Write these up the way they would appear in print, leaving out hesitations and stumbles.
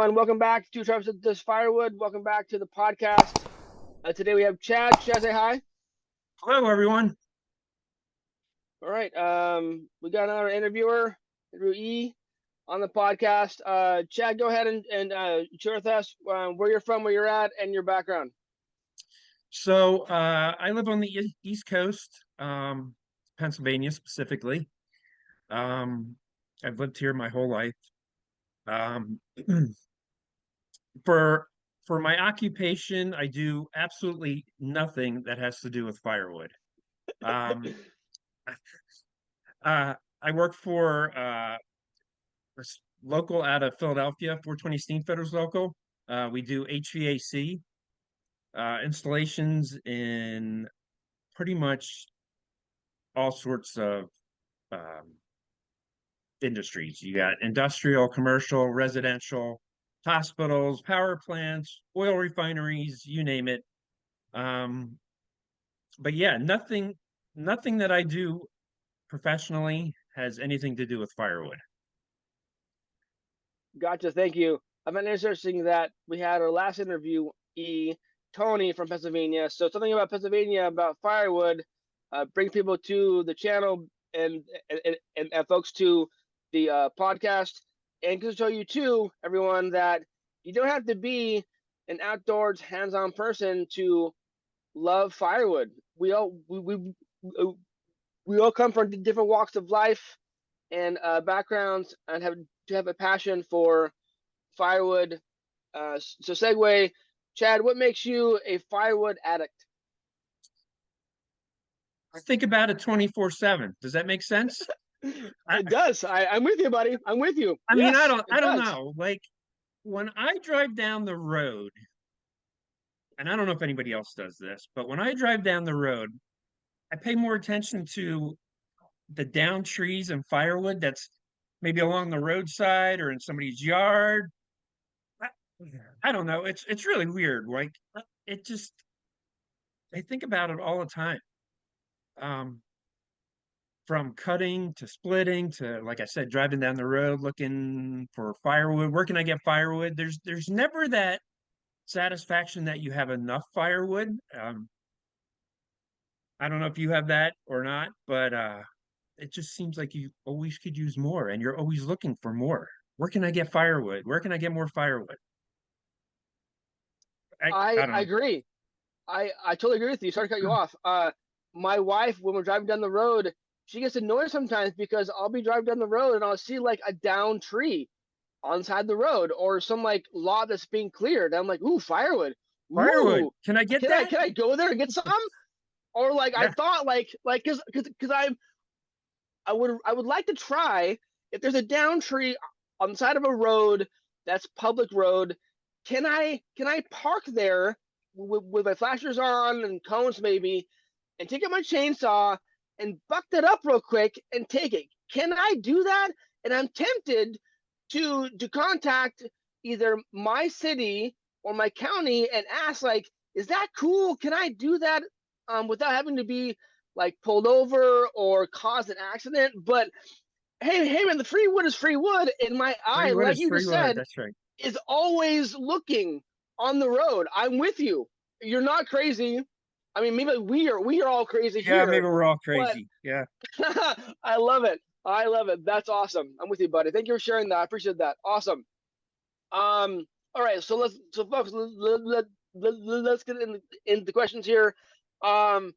everyone. Welcome back to Travis Does Firewood. Welcome back to the podcast. Today we have Chad. Chad, say hi. Hello, everyone. All right. We got another interviewee on the podcast. Chad, go ahead and share with us where you're from, where you're at, and your background. I live on the East Coast, Pennsylvania specifically. Um, I've lived here my whole life. Um, for for my occupation, I do absolutely nothing that has to do with firewood. Um, I work for local out of Philadelphia, 420 Steamfitters local. We do HVAC installations in pretty much all sorts of um, industries. You got industrial, commercial, residential, hospitals, power plants, oil refineries, you name it. Um, but yeah, nothing that I do professionally has anything to do with firewood. Gotcha. Thank you. I found it interesting that we had our last interview, Tony from Pennsylvania. So something about Pennsylvania, about firewood, bring people to the channel and folks to the podcast. And to show you too, everyone, that you don't have to be an outdoors, hands-on person to love firewood. We all come from different walks of life and backgrounds, and have a passion for firewood. So segue, Chad, what makes you a firewood addict? I think about it 24/7. Does that make sense? I, It does. I'm with you, buddy. I'm with you. I mean, Yes, I it don't does. know. Like when I drive down the road, and I don't know if anybody else does this, but when I drive down the road, I pay more attention to the down trees and firewood that's maybe along the roadside or in somebody's yard. I, I don't know. It's really weird. Like it just I think about it all the time. Um, from cutting to splitting to, like I said, driving down the road looking for firewood. Where can I get firewood? There's never that satisfaction that you have enough firewood. I don't know if you have that or not, but it just seems like you always could use more and you're always looking for more. Where can I get firewood? Where can I get more firewood? I I don't know. agree. I totally agree with you. Sorry to cut you off. My wife, when we're driving down the road, she gets annoyed sometimes because I'll be driving down the road and I'll see like a down tree on the side of the road or some like lot that's being cleared. I'm like, ooh, firewood. Firewood. Ooh, Can I get can I that? can I go there and get some? Or like I Yeah. thought like because I would like to try if there's a down tree on the side of a road that's public road. Can I park there with my flashers on and cones maybe, and take out my chainsaw and buck that up real quick and take it? Can I do that? And I'm tempted to contact either my city or my county and ask like, is that cool? Can I do that without having to be like pulled over or cause an accident? But hey man, the free wood is free wood, and my Free eye, wood like is you free just wood. said, That's right. is always looking on the road. I'm with you. You're not crazy. I mean, maybe we are all crazy Yeah, maybe here, we're all but crazy. Yeah. I love it. I love it. That's awesome. I'm with you, buddy. Thank you for sharing that. I appreciate that. Awesome. All right. So folks, let's get into the questions here. Um,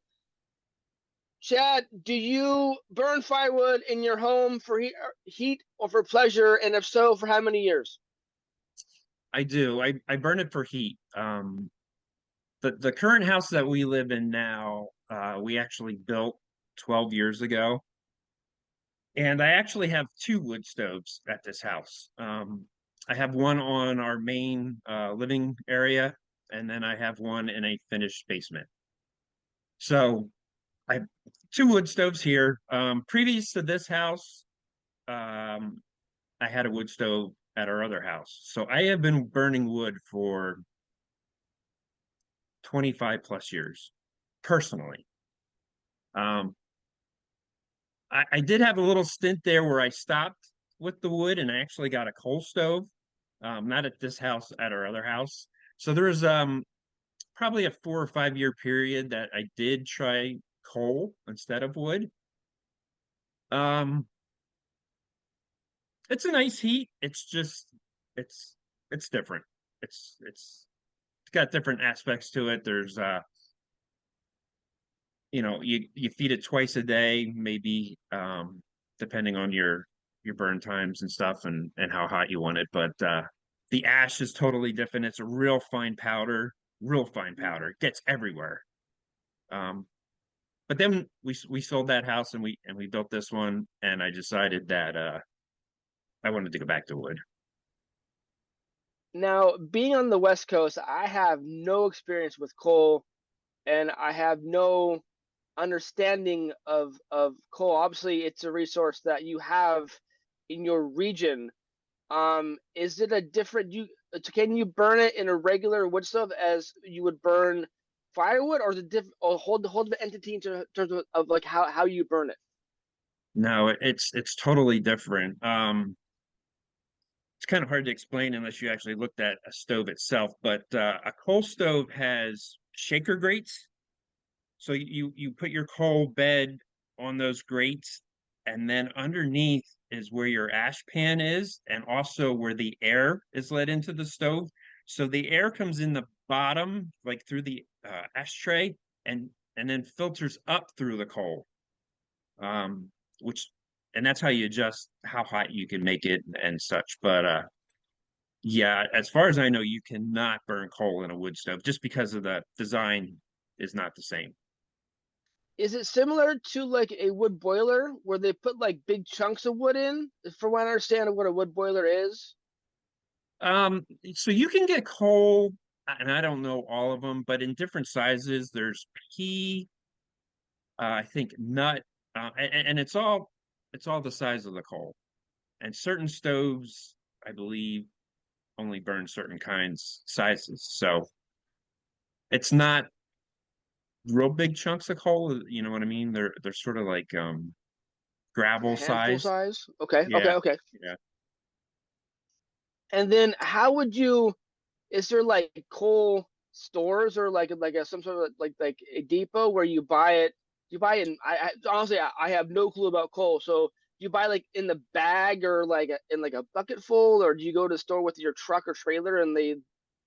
Chad, do you burn firewood in your home for heat or for pleasure? And if so, for how many years? I do. I burn it for heat. The current house that we live in now, we actually built 12 years ago. And I actually have two wood stoves at this house. I have one on our main living area, and then I have one in a finished basement. So I have two wood stoves here. Previous to this house, um, I had a wood stove at our other house. So I have been burning wood for 25 plus years personally. Um, I did have a little stint there where I stopped with the wood and I actually got a coal stove. not at this house, at our other house. So there was probably a 4 or 5 year period that I did try coal instead of wood. Um, it's a nice heat. It's just it's it's different. It's got different aspects to it. There's you feed it twice a day, maybe depending on your burn times and stuff and how hot you want it. But the ash is totally different. It's a real fine powder. It gets everywhere. Um, but then we sold that house and we built this one, and I decided that I wanted to go back to wood. Now, being on the West Coast, I have no experience with coal, and I have no understanding of coal. Obviously, it's a resource that you have in your region. Is it a different you can you burn it in a regular wood stove as you would burn firewood, or or hold the entity in terms of like how you burn it? No, it's totally different. It's kind of hard to explain unless you actually looked at a stove itself. But a coal stove has shaker grates. So you put your coal bed on those grates, and then underneath is where your ash pan is, and also where the air is let into the stove. So the air comes in the bottom, like through the ashtray, and then filters up through the coal. Um, which and that's how you adjust how hot you can make it and such. But yeah, as far as I know, you cannot burn coal in a wood stove just because of the design is not the same. Is it similar to like a wood boiler where they put like big chunks of wood in? From what I understand of what a wood boiler is. So you can get coal, and I don't know all of them, but in different sizes. There's pea, I think nut, and it's all the size of the coal. And certain stoves, I believe, only burn certain kinds sizes. So it's not real big chunks of coal. You know what I mean? They're sort of like Like a gravel handful size. size. Okay, okay, Yeah, okay. yeah. And then how would you is there like coal stores or like a some sort of like a depot where you buy it in I honestly I have no clue about coal. So do you buy like in the bag or like in like a bucket full, or do you go to the store with your truck or trailer and they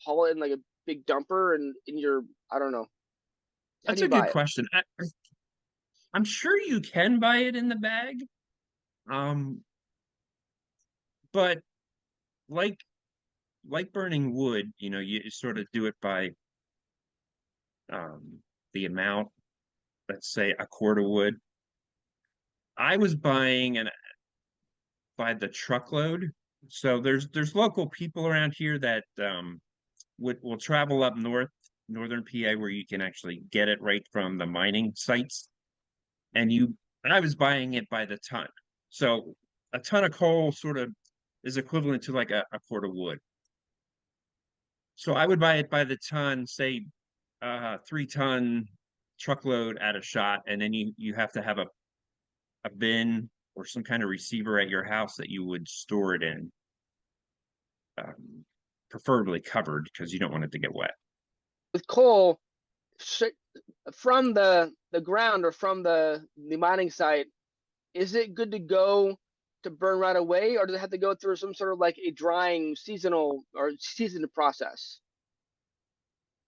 haul it in like a big dumper and in your I don't know. How do That's you a good buy it? question. I'm sure you can buy it in the bag. Um, but like like burning wood, you sort of do it by the amount, let's say a cord of wood. I was buying and by the truckload. So there's local people around here that will travel up northern PA where you can actually get it right from the mining sites. And I was buying it by the ton. So a ton of coal sort of is equivalent to like a cord of wood. So I would buy it by the ton, say 3 ton truckload at a shot, and then you have to have a bin or some kind of receiver at your house that you would store it in, um, preferably covered because you don't want it to get wet. With coal sh from the ground or from the mining site, is it good to go to burn right away, or does it have to go through some sort of like a drying seasonal or seasoned process?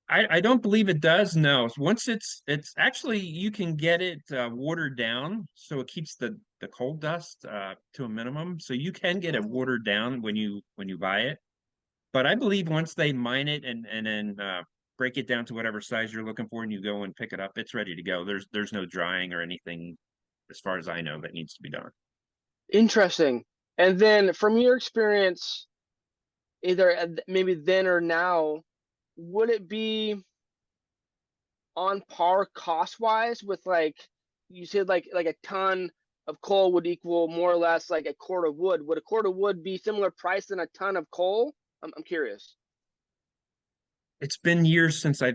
I don't believe it does. No, once it's actually you can get it watered down, so it keeps the coal dust to a minimum. So you can get it Oh, watered down when you buy it. But I believe once they mine it and then break it down to whatever size you're looking for, and you go and pick it up, it's ready to go. There's no drying or anything, as far as I know, that needs to be done. interesting. And then from your experience, either maybe then or now, would it be on par cost wise with like you said like a ton of coal would equal more or less like a cord of wood? Would a cord of wood be similar price than a ton of coal? I'm curious. It's been years since I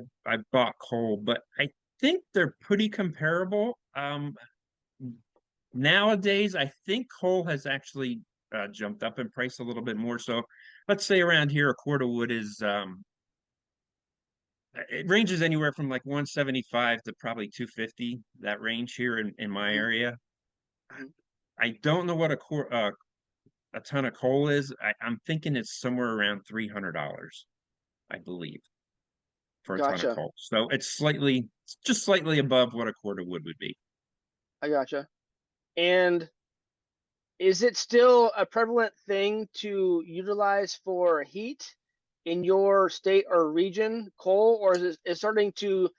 bought coal, but I think they're pretty comparable. Nowadays, I think coal has actually jumped up in price a little bit more. So let's say around here, a cord of wood is it ranges anywhere from like 175 to probably 250, that range here in my Mhm, area. mhm. I don't know what a ton of coal is. I'm thinking it's somewhere around $300, I believe, for a ton of Gotcha. coal. So it's just slightly above what a cord of wood would be. I gotcha. And is it still a prevalent thing to utilize for heat in your state or region, coal, or is starting to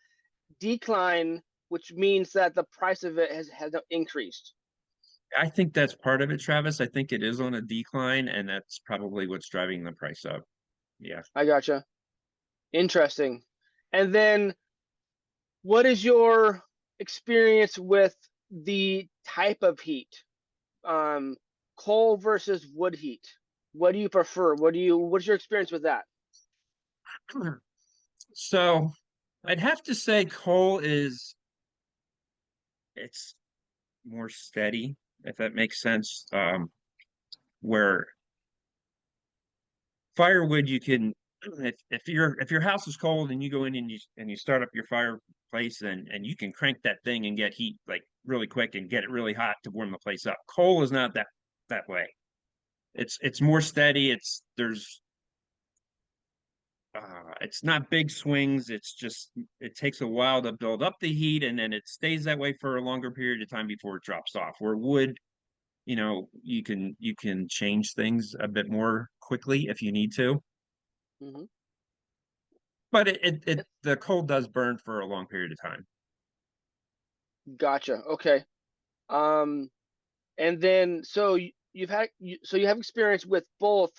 decline, which means that the price of it has increased? I think that's part of it, Travis. I think it is on a decline, and that's probably what's driving the price up. Yeah. I gotcha. Interesting. And then, what is your experience with the type of heat? Um, Coal versus wood heat. What do you prefer? What's your experience with that? So I'd have to say coal is it's more steady, if that makes sense. Where firewood you can if your house is cold and you go in and you start up your fireplace and you can crank that thing and get heat like really quick and get it really hot to warm the place up. Coal is not that way. It's more steady. It's not big swings. It's just it takes a while to build up the heat and then it stays that way for a longer period of time before it drops off. Where wood, you can change things a bit more quickly if you need to. Hmm. But the coal does burn for a long period of time. Gotcha. Okay. Um, and then so you have experience with both.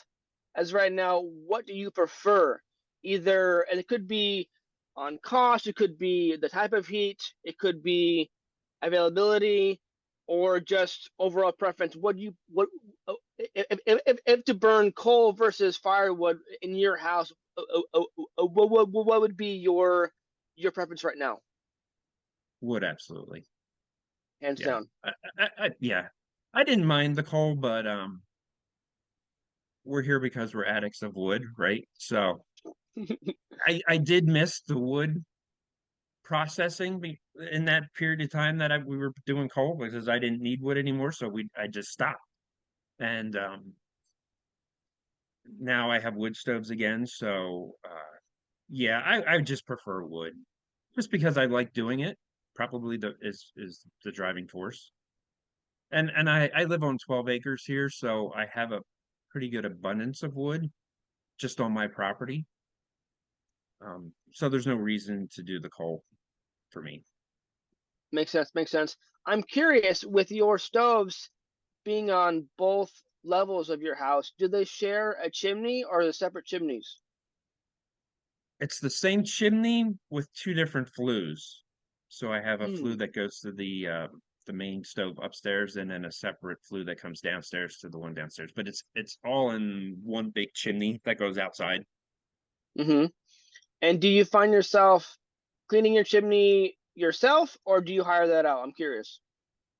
As right now, what do you prefer? Either, and it could be on cost, it could be the type of heat, it could be availability, or just overall preference. If to burn coal versus firewood in your house, what would be your preference right now, Wood, absolutely. hands Yeah. down? Yeah. I didn't mind the coal, but we're here because we're addicts of wood, right? So I did miss the wood processing in that period of time that we were doing coal because I didn't need wood anymore, so I just stopped. And now I have wood stoves again, so yeah, I just prefer wood just because I like doing it. Probably is the driving force. And I live on 12 acres here, so I have a pretty good abundance of wood just on my property. So there's no reason to do the coal for me. Makes sense. Makes sense. I'm curious with your stoves being on both levels of your house, do they share a chimney or are they separate chimneys? It's the same chimney with two different flues. So I have a flue Hmm. that goes to the main stove upstairs, and then a separate flue that comes downstairs to the one downstairs. But it's all in one big chimney that goes outside. Mm-hmm. And do you find yourself cleaning your chimney yourself or do you hire that out? I'm curious.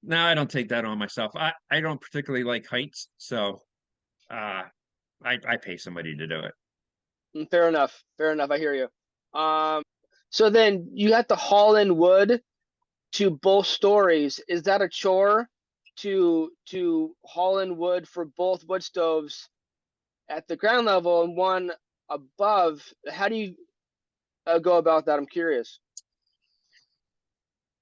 Now I don't take that on myself. I don't particularly like heights, so uh I pay somebody to do it. Fair enough. Fair enough. I hear you. So then you have to haul in wood to both stories. Is that a chore to haul in wood for both wood stoves at the ground level and one above? How do you go about that? I'm curious.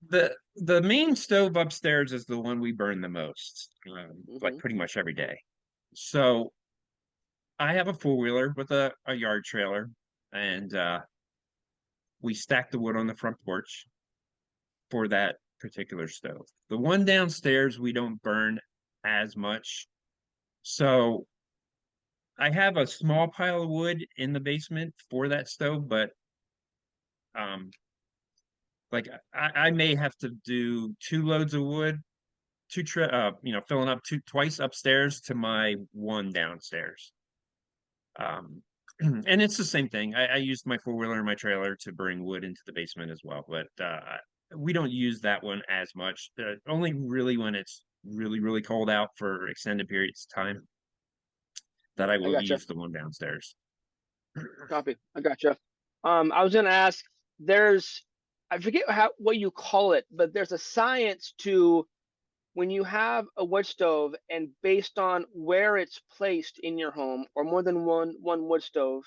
The main stove upstairs is the one we burn the most, like Hmm. pretty much every day. So I have a four-wheeler with a yard trailer, and we stack the wood on the front porch for that particular stove. The one downstairs we don't burn as much. So I have a small pile of wood in the basement for that stove, but um like I may have to do two loads of wood, filling up twice upstairs to my one downstairs. Um, and it's the same thing. I used my four-wheeler and my trailer to bring wood into the basement as well, but we don't use that one as much. Only really when it's really, really cold out for extended periods of time. that I I will gotcha. use the one downstairs. Copy. I gotcha. I was gonna ask. There's, I forget how what you call it, but there's a science to when you have a wood stove, and based on where it's placed in your home, or more than one wood stove,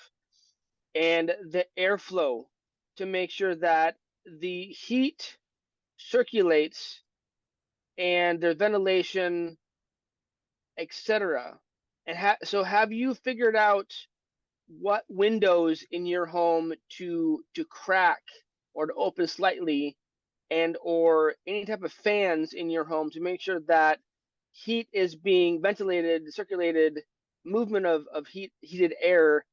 and the airflow, to make sure that the heat circulates and there's ventilation, etc. And so have you figured out what windows in your home to crack or to open slightly, and or any type of fans in your home to make sure that heat is being ventilated, circulated, movement of heated air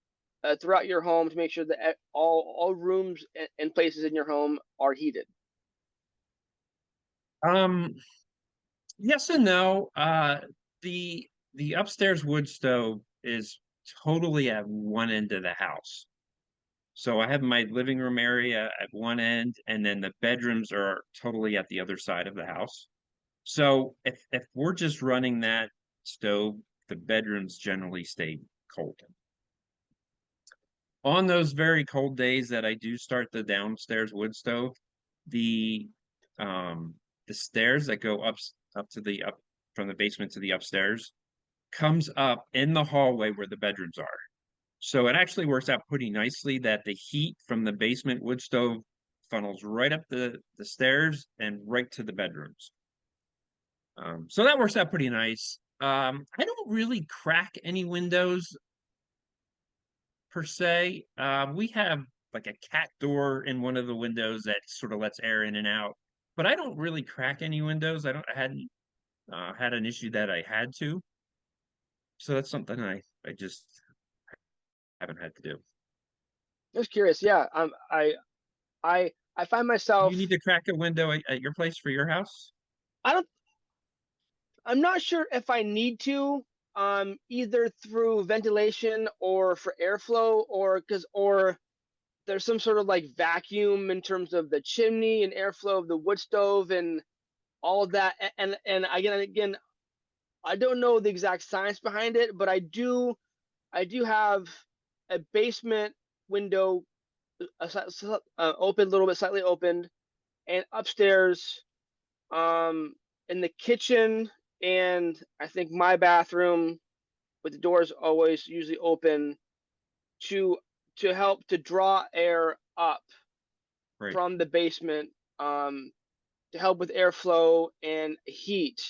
throughout your home, to make sure that all rooms and places in your home are heated? Um, yes and no. The upstairs wood stove is totally at one end of the house. So I have my living room area at one end, and then the bedrooms are totally at the other side of the house. So if we're just running that stove, the bedrooms generally stay cold. On those very cold days that I do start the downstairs wood stove, the um the stairs that go up to the up from the basement to the upstairs comes up in the hallway where the bedrooms are. So it actually works out pretty nicely that the heat from the basement wood stove funnels right up the stairs and right to the bedrooms. So that works out pretty nice. I don't really crack any windows per se. We have like a cat door in one of the windows that sort of lets air in and out, but I don't really crack any windows. I hadn't had an issue that I had to, so that's something I just haven't had to do. Just curious. Yeah, I find You myself. need to crack a window at your place for your house? I don't. I'm not sure if I need to. Either through ventilation or for airflow, or there's some sort of like vacuum in terms of the chimney and airflow of the wood stove and all of that. And again, I don't know the exact science behind it, but I do have a basement window, open, a little bit slightly opened, and upstairs, um in the kitchen, and I think my bathroom, with the doors always usually open, to help to draw air up Right. from the basement, to help with airflow and heat,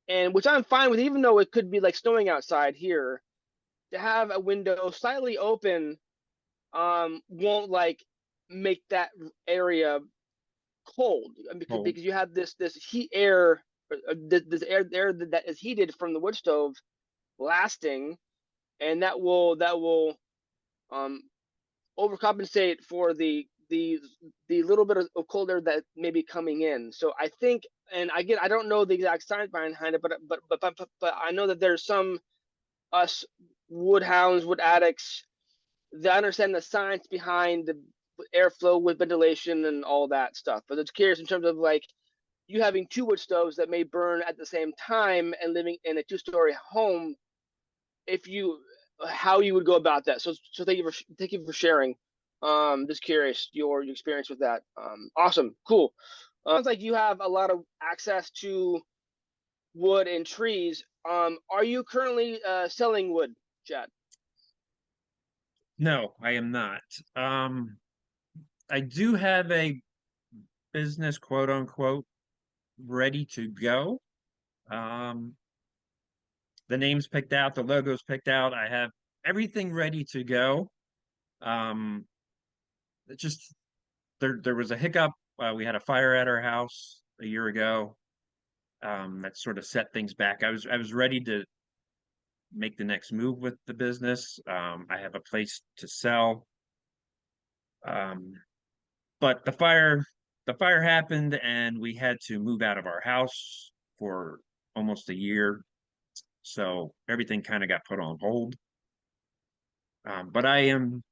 and which I'm fine with, even though it could be like snowing outside here. To have a window slightly open won't like make that area cold, Cold. because you have this heat air, this air that is heated from the wood stove lasting, and that will um overcompensate for the little bit of cold air that may be coming in. So I think, and again, I don't know the exact science behind it, but I know that there's some us wood hounds, wood addicts that understand the science behind the airflow with ventilation and all that stuff. But it's curious in terms of like you having two wood stoves that may burn at the same time and living in a two-story home, if you how you would go about that. So thank you for sharing. Just curious your experience with that. Awesome, cool. Sounds like you have a lot of access to wood and trees. Are you currently selling wood, Chad? No, I am not. Um, I do have a business, quote unquote, ready to go. Um, the name's picked out, the logo's picked out. I have everything ready to go. Um, it just there was a hiccup. We had a fire at our house a year ago. That sort of set things back. I was ready to make the next move with the business. I have a place to sell. Um, but the fire happened and we had to move out of our house for almost a year. So everything kind of got put on hold. But I am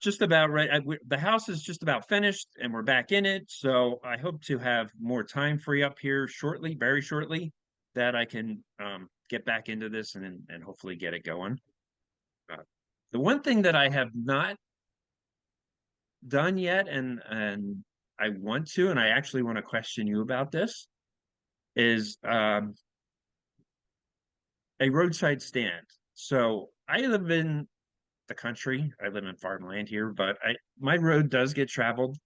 just about ready. The house is just about finished and we're back in it. So I hope to have more time free up here shortly, very shortly, that I can get back into this and hopefully get it going. Uh, the one thing that I have not done yet, and I want to, and I actually want to question you about this, is a roadside stand. So I live in the country. I live in farmland here, but my road does get traveled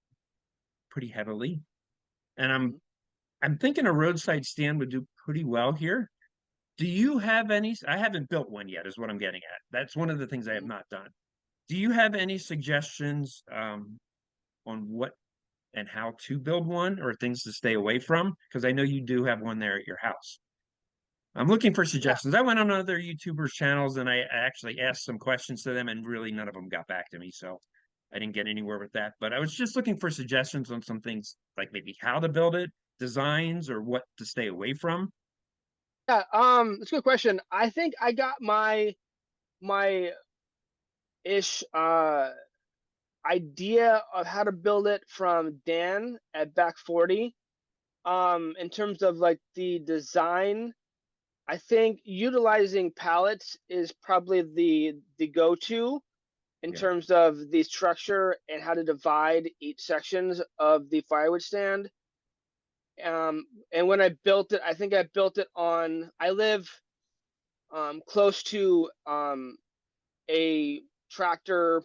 pretty heavily, and Mhm. I'm thinking a roadside stand would do pretty well here. Do you have any? I haven't built one yet, is what I'm getting at. That's one of the things I have Mhm. not done. Do you have any suggestions on what and how to build one or things to stay away from? Because I know you do have one there at your house. I'm looking for Yeah, suggestions. I went on other YouTubers' channels and I actually asked some questions to them, and really none of them got back to me. So I didn't get anywhere with that. But I was just looking for suggestions on some things, like maybe how to build it, designs, or what to stay away from. yeah. That's a good question. I think I got my ish idea of how to build it from Dan at Back 40. In terms of like the design, I think utilizing pallets is probably the go-to in Yeah. terms of the structure and how to divide each sections of the firewood stand. And when I built it, I think I built it on. I live close to a tractor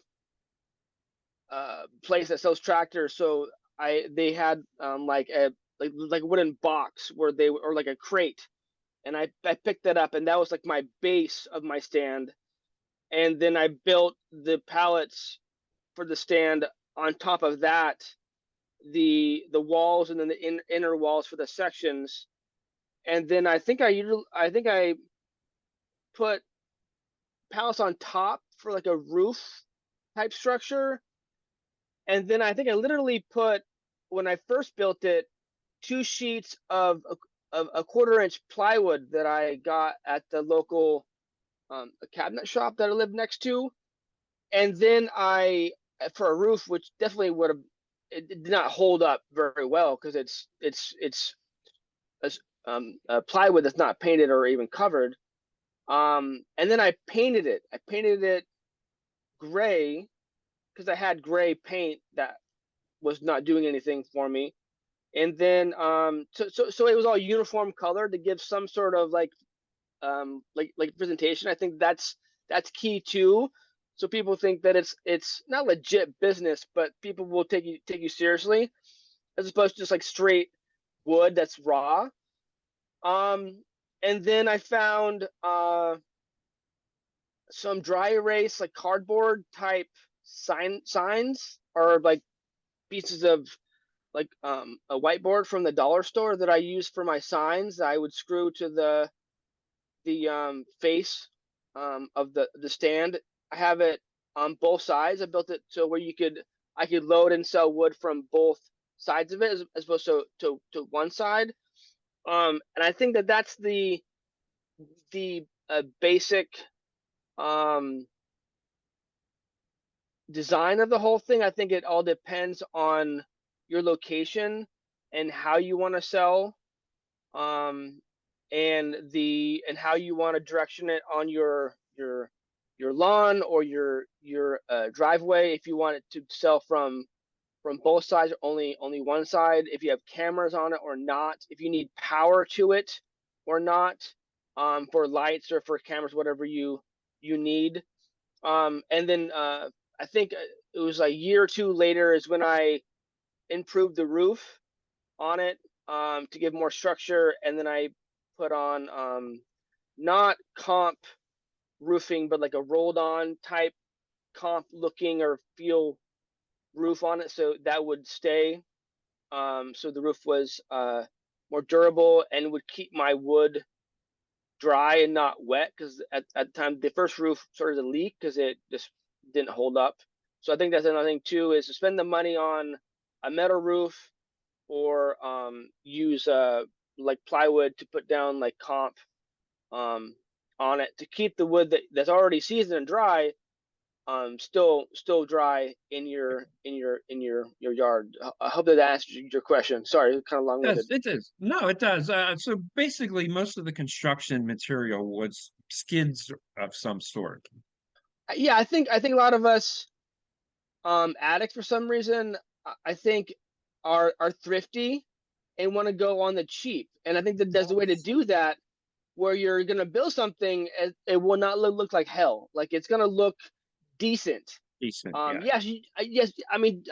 place that sells tractors. So they had like a like a wooden box where they or like a crate, and I picked that up, and that was like my base of my stand. And then I built the pallets for the stand on top of that, the walls, and then the inner walls for the sections. And then I think I put pallets on top for like a roof type structure. And then I think I literally put, when I first built it, two sheets of a quarter-inch plywood that I got at the local a cabinet shop that I live next to. And then for a roof, which definitely would have, it did not hold up very well because it's a plywood that's not painted or even covered. And then I painted it. I painted it gray because I had gray paint that was not doing anything for me. And then so it was all uniform color to give some sort of like presentation. I think that's key too. So people think that it's not legit business, but people will take you seriously as opposed to just like straight wood that's raw. Um, and then I found some dry erase like cardboard type signs or like pieces of like a whiteboard from the dollar store that I use for my signs that I would screw to the face of the stand. I have it on both sides. I built it so where I could load and sell wood from both sides of it as opposed to one side. And I think that that's the basic um, design of the whole thing. I think it all depends on your location and how you want to sell, um, and how you want to direction it on your lawn or your driveway. If you want it to sell from both sides or only one side, if you have cameras on it or not, if you need power to it or not, for lights or for cameras, whatever you need. And then I think it was a year or two later is when I improved the roof on it to give more structure, and then I put on not comp roofing, but like a rolled on type comp looking or feel roof on it, so that would stay. So the roof was more durable and would keep my wood dry and not wet because at the time the first roof started to leak because it just didn't hold up. So I think that's another thing too is to spend the money on a metal roof or use like plywood to put down like comp um, on it to keep the wood that's already seasoned and dry still dry in your yard. I hope that answers your question. Sorry, it's kind of long Yes, winded. it is. No, it does. So basically, most of the construction material was skids of some sort. Yeah, I think a lot of us addicts for some reason, I think are thrifty and want to go on the cheap. And I think that there's a way to do that where you're gonna build something, it will not look like hell. Like it's gonna look decent. Decent, yeah. Yes, yes. I mean,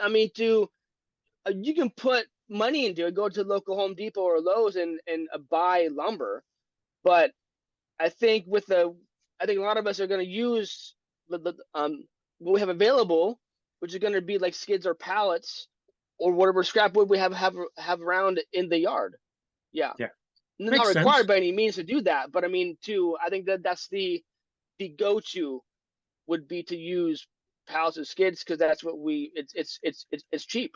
you can put money into it. Go to local Home Depot or Lowe's and buy lumber. But I think I think a lot of us are going to use what we have available, which is going to be like skids or pallets or whatever scrap wood we have around in the yard. Yeah, Yeah, not makes required sense. by any means to do that, but I mean, I think that that's the go-to would be to use pallets and skids because that's what it's cheap.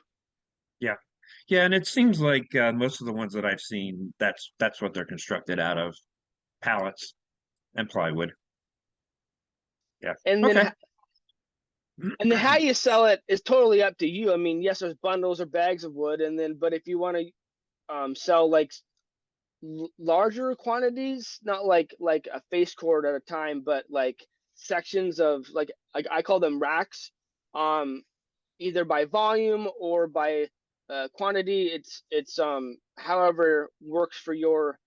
Yeah. Yeah, and it seems like most of the ones that I've seen, that's what they're constructed out of, pallets and plywood. Yeah. And then Okay. and then how you sell it is totally up to you. I mean, yes, there's bundles or bags of wood, and then but if you want to sell like larger quantities, not like a face cord at a time, but like sections of like I call them racks, um, either by volume or by quantity. It's however works for your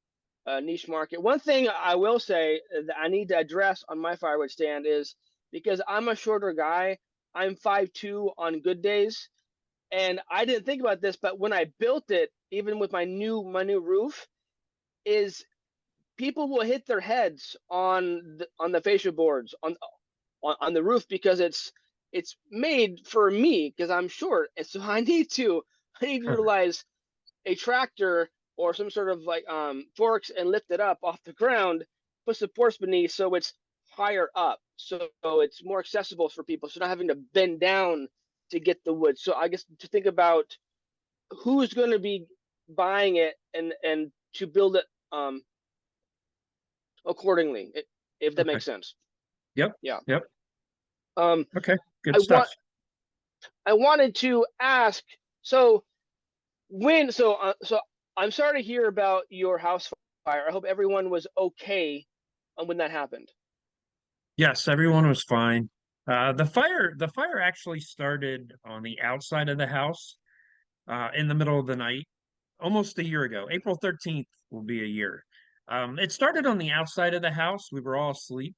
niche market. One thing I will say that I need to address on my firewood stand is because I'm a shorter guy, I'm 5'2" on good days, and I didn't think about this, but when I built it, even with my new roof, is people will hit their heads on the fascia boards on the roof because it's made for me because I'm short, and so I need to utilize a tractor or some sort of like forks and lift it up off the ground, put supports beneath so it's higher up, so it's more accessible for people, so not having to bend down to get the wood. So I guess to think about who's going to be buying it and to build it accordingly, if that Okay. makes sense. Yep. Yeah. Yep. Um, Okay. Good I stuff. want I wanted to ask. So so I'm sorry to hear about your house fire. I hope everyone was okay when that happened. Yes, everyone was fine. The fire actually started on the outside of the house, in the middle of the night, almost a year ago. April 13th will be a year. It started on the outside of the house. We were all asleep.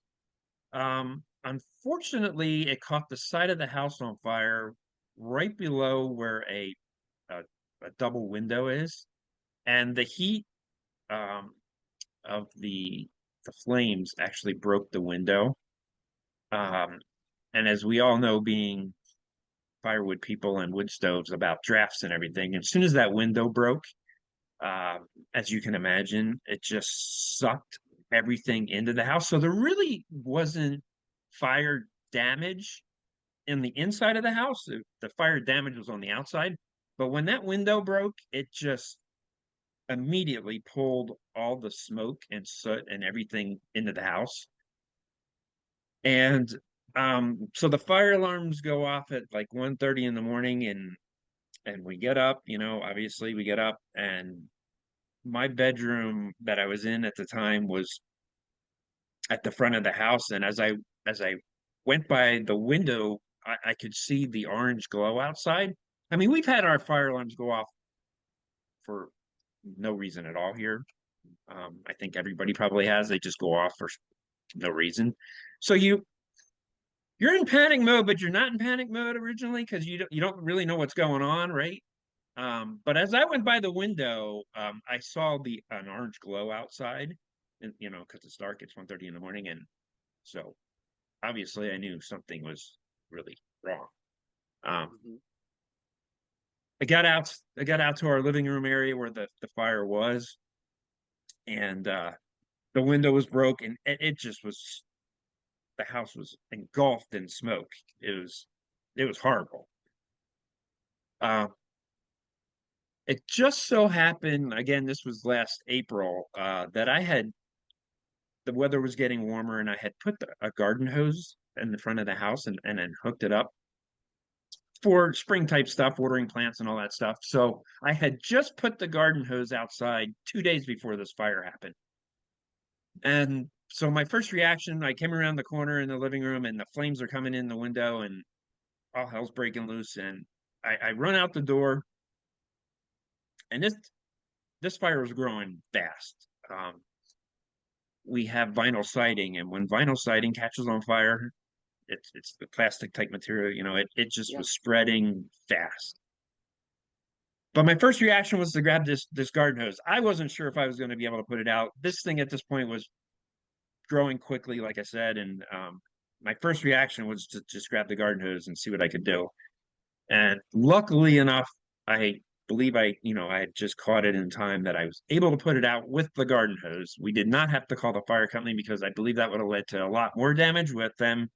Unfortunately, it caught the side of the house on fire right below where a, a double window is, and the heat um, of the flames actually broke the window. Um, and as we all know, being firewood people and wood stoves about drafts and everything, as soon as that window broke, uh, as you can imagine, it just sucked everything into the house. So there really wasn't fire damage in the inside of the house. The fire damage was on the outside. But when that window broke, it just immediately pulled all the smoke and soot and everything into the house. And so the fire alarms go off at like 1:30 in the morning, and we get up, obviously we get up, and my bedroom that I was in at the time was at the front of the house. And as I went by the window, I could see the orange glow outside. I mean, we've had our fire alarms go off for no reason at all here. I think everybody probably has. They just go off for no reason. So you're in panic mode, but you're not in panic mode originally because you don't really know what's going on, right? But as I went by the window, I saw the an orange glow outside, and because it's dark, it's 1:30 in the morning, and so obviously I knew something was really wrong. Um, Mhm. I got out to our living room area where the fire was, and the window was broken. It just was the house was engulfed in smoke. It was horrible. Uh, it just so happened, again, this was last April, that the weather was getting warmer, and I had put a garden hose in the front of the house, and then hooked it up for spring type stuff, watering plants and all that stuff. So I had just put the garden hose outside 2 days before this fire happened. And So my first reaction, I came around the corner in the living room and the flames are coming in the window and all hell's breaking loose. And I run out the door, and this fire was growing fast. We have vinyl siding, and when vinyl siding catches on fire, it's the plastic type material, it just Yeah. was spreading fast. But my first reaction was to grab this garden hose. I wasn't sure if I was going to be able to put it out. This thing at this point was growing quickly, like I said, and my first reaction was to just grab the garden hose and see what I could do. And luckily enough, I believe I had just caught it in time that I was able to put it out with the garden hose. We did not have to call the fire company because I believe that would have led to a lot more damage with them.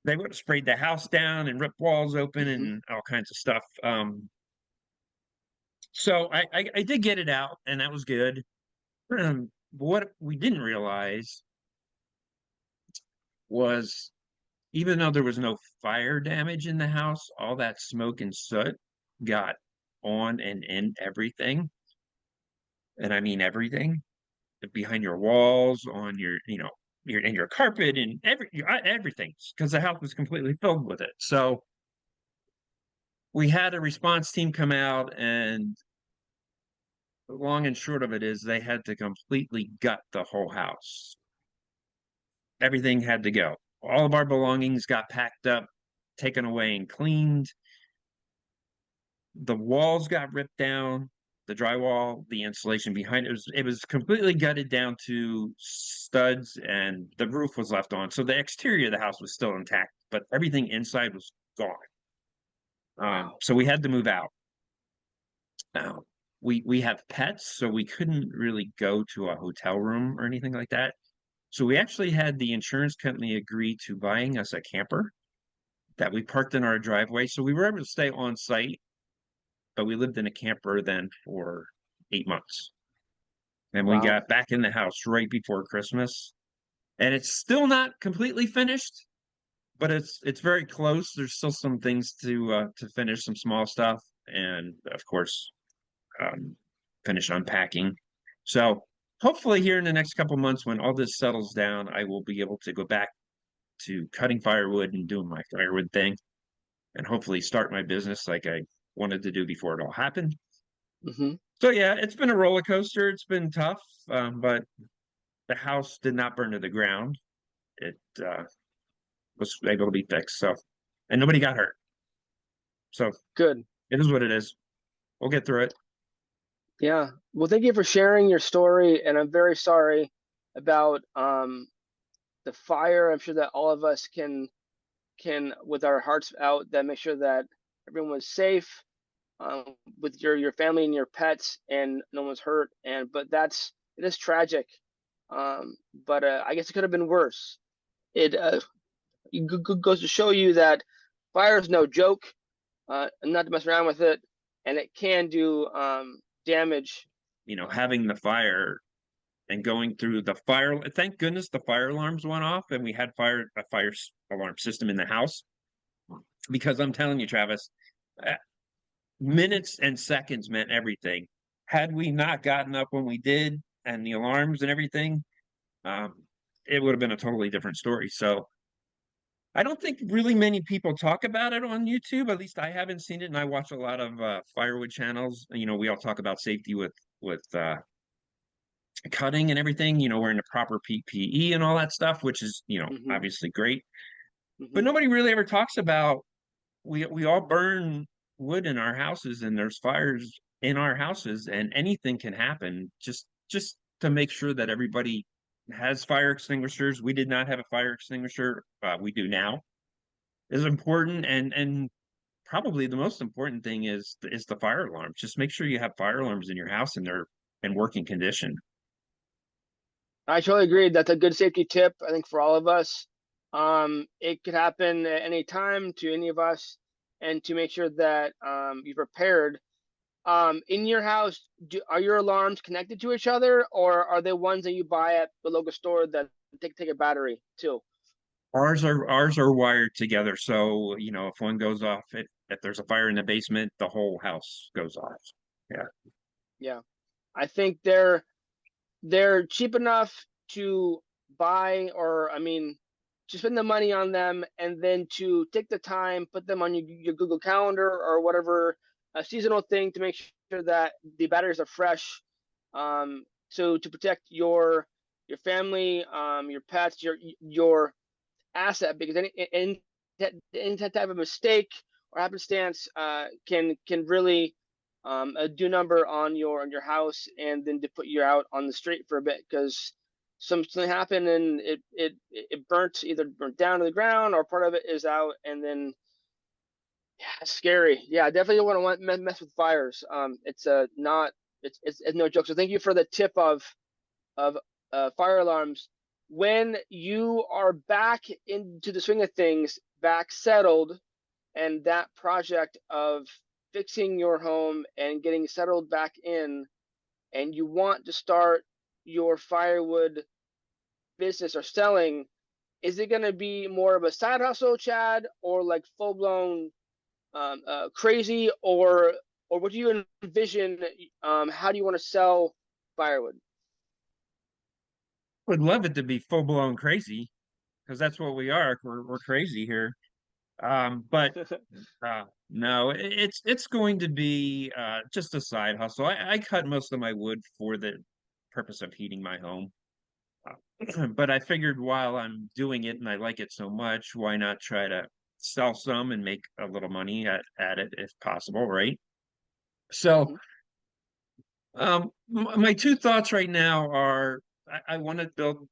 They would have sprayed the house down and ripped walls open Hmm. and all kinds of stuff. So I did get it out, and that was good. What we didn't realize was, even though there was no fire damage in the house, all that smoke and soot got on and in everything. And I mean everything behind your walls, on your carpet and everything, because the house was completely filled with it. So we had a response team come out, and the long and short of it is they had to completely gut the whole house. Everything had to go. All of our belongings got packed up, taken away, and cleaned. The walls got ripped down, the drywall, the insulation behind it was completely gutted down to studs, and the roof was left on. So the exterior of the house was still intact, but everything inside was gone. Wow. So we had to move out. Now, we have pets, so we couldn't really go to a hotel room or anything like that. So we actually had the insurance company agree to buying us a camper that we parked in our driveway. So we were able to stay on site, but we lived in a camper then for 8 months. And we Wow. got back in the house right before Christmas. And it's still not completely finished, but it's very close. There's still some things to finish, some small stuff, and of course, um, finish unpacking. So hopefully, here in the next couple months, when all this settles down, I will be able to go back to cutting firewood and doing my firewood thing, and hopefully start my business like I wanted to do before it all happened. Hmm. So yeah, it's been a roller coaster. It's been tough, but the house did not burn to the ground. It was able to be fixed. So, and nobody got hurt. So Good. it is what it is. We'll get through it. Yeah. Well, thank you for sharing your story, and I'm very sorry about the fire. I'm sure that all of us can with our hearts out, that make sure that everyone was safe, with your family and your pets, and no one's hurt. And but it is tragic. But I guess it could have been worse. It goes to show you that fire is no joke, not to mess around with it, and it can do damage. Having the fire and going through the fire. Thank goodness the fire alarms went off, and we had a fire alarm system in the house. Because I'm telling you, Travis, uh, minutes and seconds meant everything. Had we not gotten up when we did, and the alarms and everything, um, it would have been a totally different story. So I don't think really many people talk about it on YouTube. At least I haven't seen it, and I watch a lot of firewood channels. We all talk about safety with cutting and everything. Wearing the proper PPE and all that stuff, which is Hmm. obviously great. But Hmm. nobody really ever talks about, we all burn wood in our houses, and there's fires in our houses, and anything can happen. Just to make sure that everybody has fire extinguishers. We did not have a fire extinguisher. We do now. Is important, and probably the most important thing is the fire alarm. Just make sure you have fire alarms in your house and they're in working condition. I totally agree. That's a good safety tip, I think, for all of us. It could happen at any time to any of us, and to make sure that you're prepared. In your house, are your alarms connected to each other, or are they ones that you buy at the local store that take a battery too? Ours are wired together, so if one goes off, if there's a fire in the basement, the whole house goes off. Yeah. Yeah, I think they're cheap enough, to buy, or I mean, to spend the money on them, and then to take the time, put them on your Google Calendar or whatever a seasonal thing to make sure that the batteries are fresh. So to protect your family, your pets, your asset, because any type of mistake or happenstance can really do number on your house, and then to put you out on the street for a bit because something happened and it burnt down to the ground, or part of it is out, and then yeah, it's scary. Yeah, I definitely don't want to mess with fires. It's not it's no joke. So thank you for the tip of fire alarms. When you are back into the swing of things, back settled, and that project of fixing your home and getting settled back in, and you want to start your firewood business or selling, is it going to be more of a side hustle, Chad, or like full blown crazy, or what do you envision? How do you want to sell firewood? Would love it to be full blown crazy because that's what we are. We're crazy here. But no, it's going to be just a side hustle. I cut most of my wood for the purpose of heating my home. But I figured while I'm doing it and I like it so much, why not try to sell some and make a little money at it if possible, right? So, Mhm. my two thoughts right now are I want to build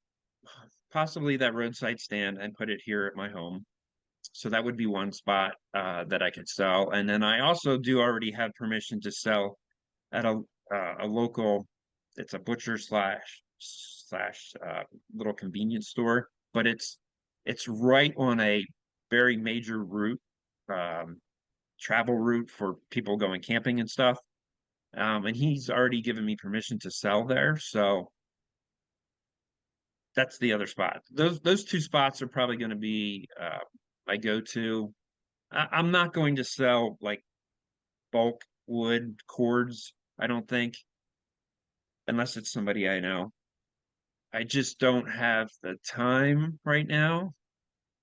possibly that roadside stand and put it here at my home. So that would be one spot that I could sell. And then I also do already have permission to sell at a local, it's a butcher slash little convenience store, but it's right on a very major route, um, travel route for people going camping and stuff. And he's already given me permission to sell there, so that's the other spot. Those two spots are probably going to be my go-to. I'm not going to sell like bulk wood cords, I don't think, unless it's somebody I know. I just don't have the time right now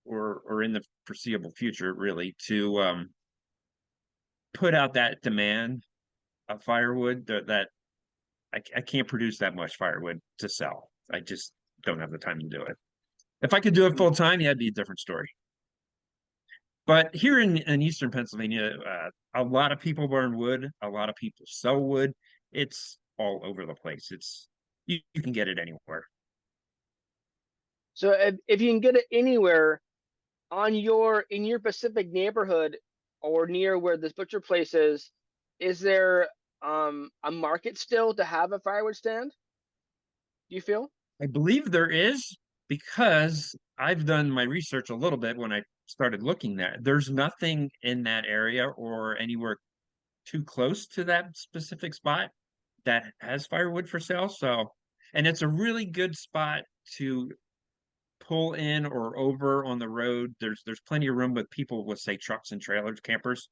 or in the foreseeable future really to put out that demand of firewood that I can't produce that much firewood to sell. I just don't have the time to do it. If I could do it full time, yeah, it'd be a different story. But here in Eastern Pennsylvania, a lot of people burn wood, a lot of people sell wood. It's all over the place. You can get it anywhere. So if you can get it anywhere on in your Pacific neighborhood or near where this butcher place is there a market still to have a firewood stand? Do you feel? I believe there is because I've done my research a little bit when I started looking that there's nothing in that area or anywhere too close to that specific spot that has firewood for sale. So, and it's a really good spot to pull in or over on the road. There's plenty of room, but people will say trucks and trailers, campers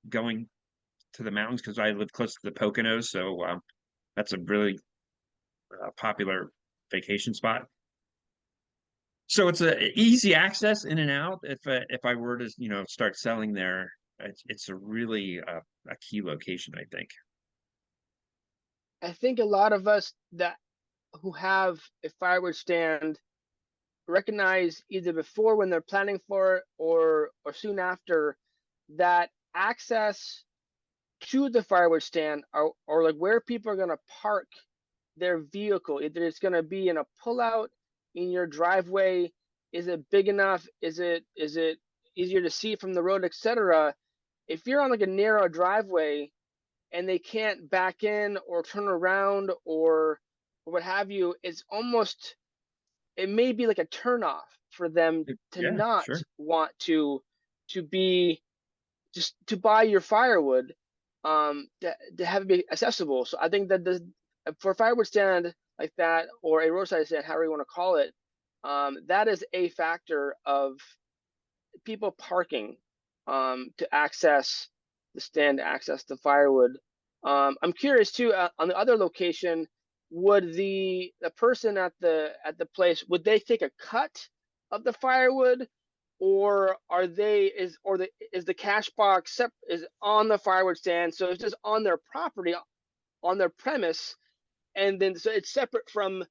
going to the mountains because I live close to the Poconos, so that's a really popular vacation spot. So it's a easy access in and out. If I were to start selling there, it's a really a key location, I think. I think a lot of us that who have a firewood stand recognize either before when they're planning for it or soon after that access to the firewood stand or like where people are going to park their vehicle. Either it's going to be in a pullout in your driveway. Is it big enough? Is it easier to see from the road, etc.? If you're on like a narrow driveway and they can't back in or turn around or what have you, it's almost it may be like a turnoff for them to Yeah, not sure. want to be just to buy your firewood, to have it be accessible. So I think that the for a firewood stand like that or a roadside stand, however you want to call it, that is a factor of people parking to access the stand, to access the firewood. I'm curious too on the other location. would the person at the place, would they take a cut of the firewood, or are they is the cash box is on the firewood stand, so it's just on their property, on their premise, and then so it's separate from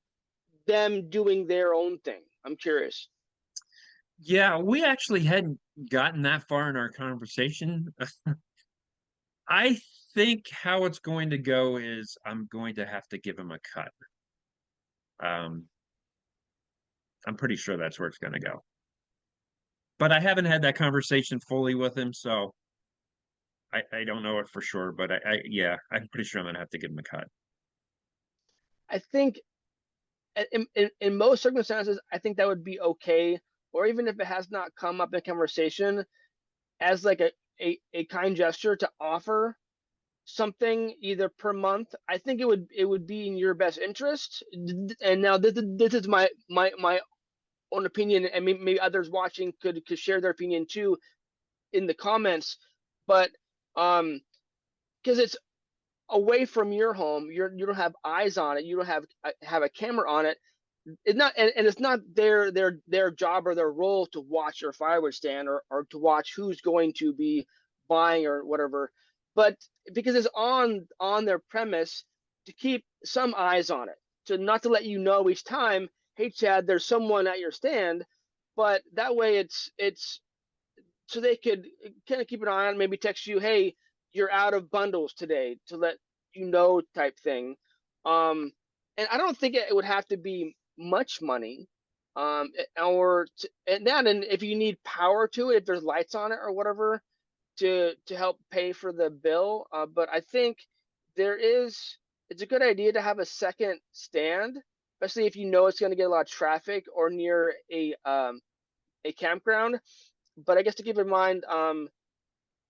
them doing their own thing? I'm curious. Yeah, we actually hadn't gotten that far in our conversation. I think how it's going to go is I'm going to have to give him a cut. Um, I'm pretty sure that's where it's going to go. But I haven't had that conversation fully with him, so I don't know it for sure. But yeah, I'm pretty sure I'm going to have to give him a cut. I think in most circumstances, I think that would be okay, or even if it has not come up in conversation, as like a kind gesture to offer something either per month. I think it would be in your best interest. And now this is my own opinion, and maybe others watching could share their opinion too in the comments. But because it's away from your home, you don't have eyes on it, you don't have a camera on it. It's not, and it's not their job or their role to watch your firewood stand, or to watch who's going to be buying or whatever, but because it's on their premise, to keep some eyes on it, to not to let you know each time, hey Chad, there's someone at your stand, but that way it's so they could kind of keep an eye on, maybe text you, hey, you're out of bundles today, to let you know, type thing. And I don't think it would have to be much money. And that, and if you need power to it, if there's lights on it or whatever, to help pay for the bill. But I think it's a good idea to have a second stand, especially if you know it's going to get a lot of traffic or near a campground. But I guess to keep in mind, to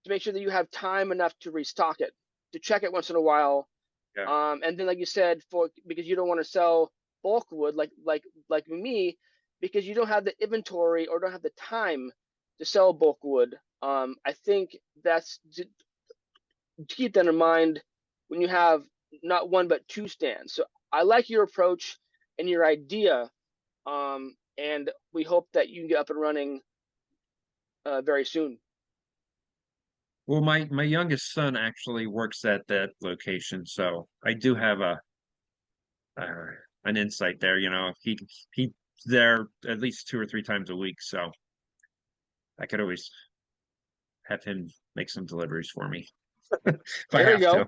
make sure that you have time enough to restock it, to check it once in a while. Yeah. And then, like you said, because you don't want to sell bulk wood like me, because you don't have the inventory or don't have the time to sell bulk wood. I think that's to keep that in mind when you have not one but two stands. So I like your approach and your idea, and we hope that you can get up and running very soon. Well, my youngest son actually works at that location, so I do have a uh, an insight there. You know, he's there at least 2 or 3 times a week, so I could always have him make some deliveries for me if I There you have to. go.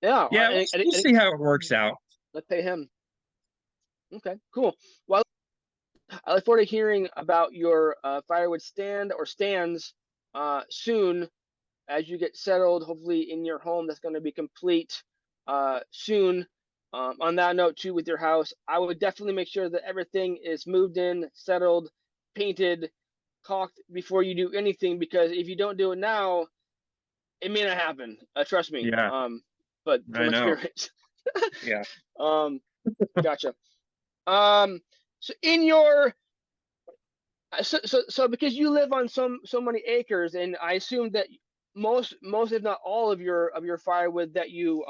Yeah, Yeah, we'll see how it works out. let's pay him. Okay, cool. Well, I look forward to hearing about your firewood stand or stands soon, as you get settled, hopefully in your home that's going to be complete soon. On that note, too, with your house, I would definitely make sure that everything is moved in, settled, painted, caulked before you do anything, because if you don't do it now, it may not happen. Trust me. Yeah, But I from know. experience. Yeah. um, gotcha. Um, so in your so because you live on so many acres, and I assume that most if not all of your firewood that you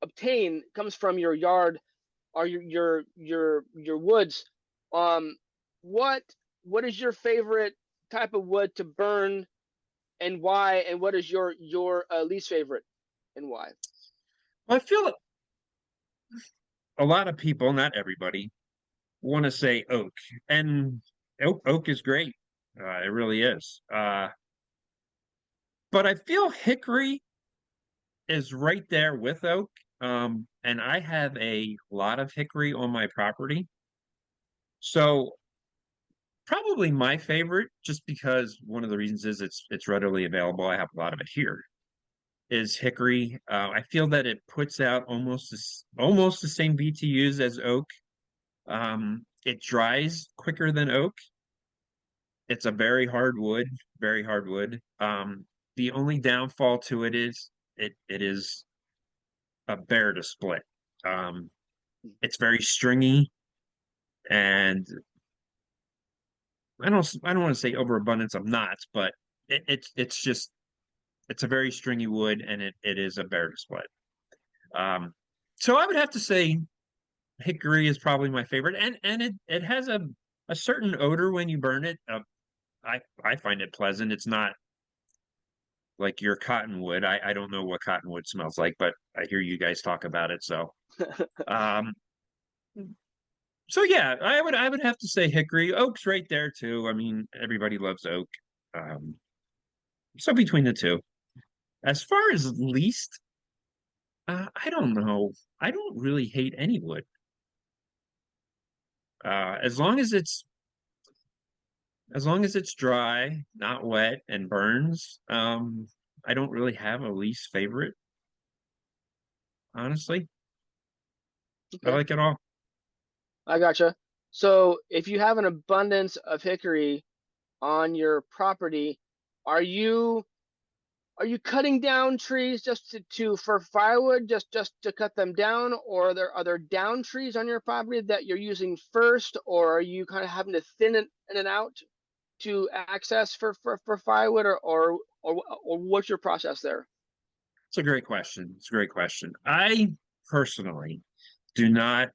obtain comes from your yard or your woods. Um, what what is your favorite type of wood to burn, and why? And what is your least favorite, and why? Well, I feel a lot of people, not everybody, want to say oak, and oak is great. It really is. But I feel hickory is right there with oak. And I have a lot of hickory on my property. So probably my favorite, just because one of the reasons is it's readily available. I have a lot of it here, is hickory. I feel that it puts out almost the same BTUs as oak. It dries quicker than oak. It's a very hard wood, very hard wood. The only downfall to it is it is a bear to split. Um, it's very stringy, and I don't want to say overabundance of knots, but it's just it's a very stringy wood, and it is a bear to split. Um, So I would have to say hickory is probably my favorite, and it has a certain odor when you burn it. I find it pleasant. It's not like your cottonwood. I don't know what cottonwood smells like, but I hear you guys talk about it. Um, so yeah, I would have to say hickory. Oak's right there too. I mean, everybody loves oak. Um, so between the two. As far as least, I don't know. I don't really hate any wood. As long as it's dry, not wet, and burns, I don't really have a least favorite, honestly. I Okay, like it all. I gotcha. So if you have an abundance of hickory on your property, are you are you cutting down trees just for firewood, just to cut them down, or are there down trees on your property that you're using first, or are you kind of having to thin it in and out to access for firewood, or what's your process there? It's a great question. It's a great question. I personally do not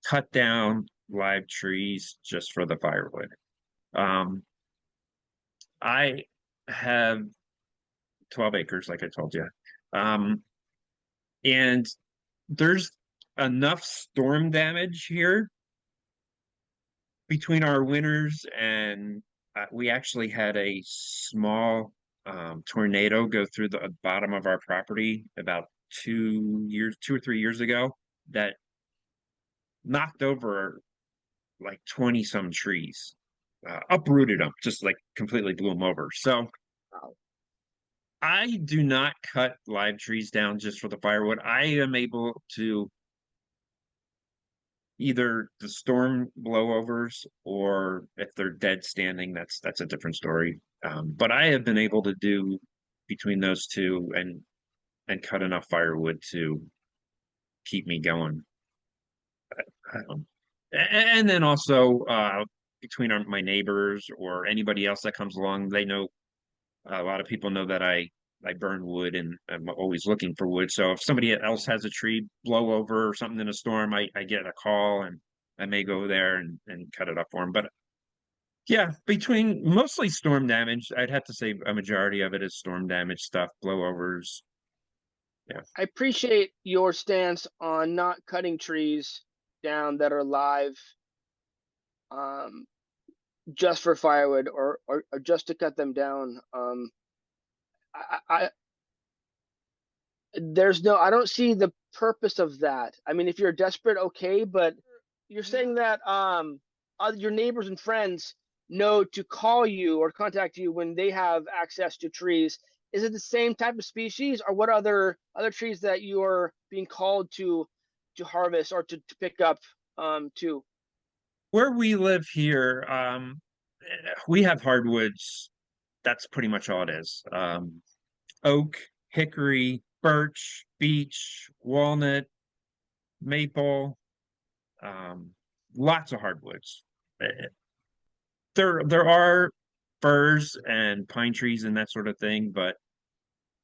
cut down live trees just for the firewood. Um, I have 12 acres, like I told you. Um, and there's enough storm damage here between our winters, and we actually had a small tornado go through the bottom of our property about 2 years, 2 or 3 years ago, that knocked over like 20 some trees, uprooted them, just like completely blew them over. So Wow. I do not cut live trees down just for the firewood. I am able to either the storm blowovers, or if they're dead standing, that's a different story. But I have been able to do between those two and cut enough firewood to keep me going. And then also between my neighbors or anybody else that comes along, they know a lot of people know that I burn wood and I'm always looking for wood. So if somebody else has a tree blow over or something in a storm, I get a call and I may go there and cut it up for them. But yeah, between mostly storm damage, I'd have to say a majority of it is storm damage stuff, blowovers. Yeah. I appreciate your stance on not cutting trees down that are live, um, just for firewood, or just to cut them down. I there's no, I don't see the purpose of that. I mean, if you're desperate, okay, but you're saying that your neighbors and friends know to call you or contact you when they have access to trees. Is it the same type of species, or what other trees that you are being called to harvest or to pick up too? Where we live here, we have hardwoods. That's pretty much all it is. Oak, hickory, birch, beech, walnut, maple, um, lots of hardwoods. Eh, there are firs and pine trees and that sort of thing, but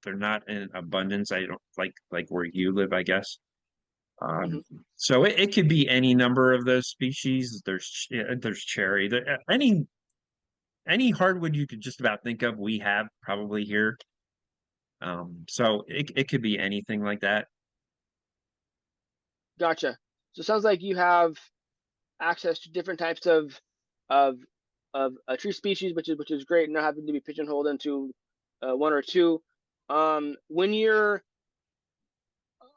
they're not in abundance. I don't like where you live, I guess. Hmm. Um, so it could be any number of those species. There's cherry. Any hardwood you could just about think of, we have probably here. So it could be anything like that. Gotcha. So it sounds like you have access to different types of tree species, which is great, not having to be pigeonholed into one or two. When you're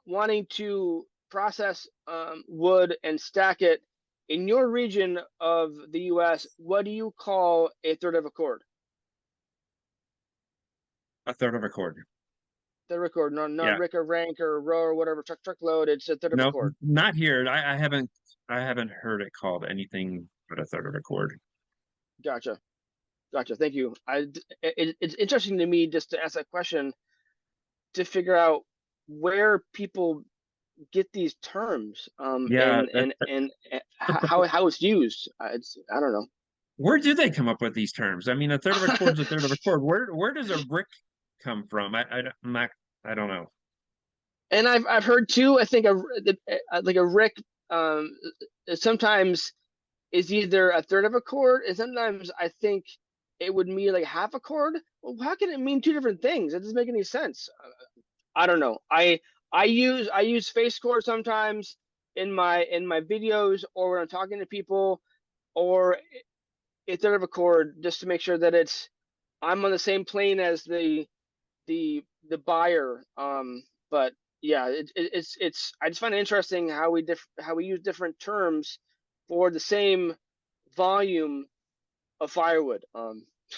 wanting to process wood and stack it in your region of the U.S., what do you call a third of a cord? A third of a cord. Third of a cord, not Yeah. rick or rank or row or whatever, truckload. It's a third of a No, cord. not here. I haven't heard it called anything but a third of a cord. Gotcha, gotcha. Thank you. It's interesting to me just to ask that question to figure out where people get these terms, Yeah. and how it's used. I don't know. Where do they come up with these terms? I mean, a third of a cord's a third of a cord. Where does a brick come from? I'm not, I don't know. And I've heard too. I think like a rick um sometimes is either a third of a chord, and sometimes I think it would mean like half a chord. Well, how can it mean two different things? That doesn't make any sense. I don't know. I use face chord sometimes in my videos or when I'm talking to people, or a third of a chord just to make sure that I'm on the same plane as the buyer. But yeah, it's I just find it interesting how we use different terms for the same volume of firewood.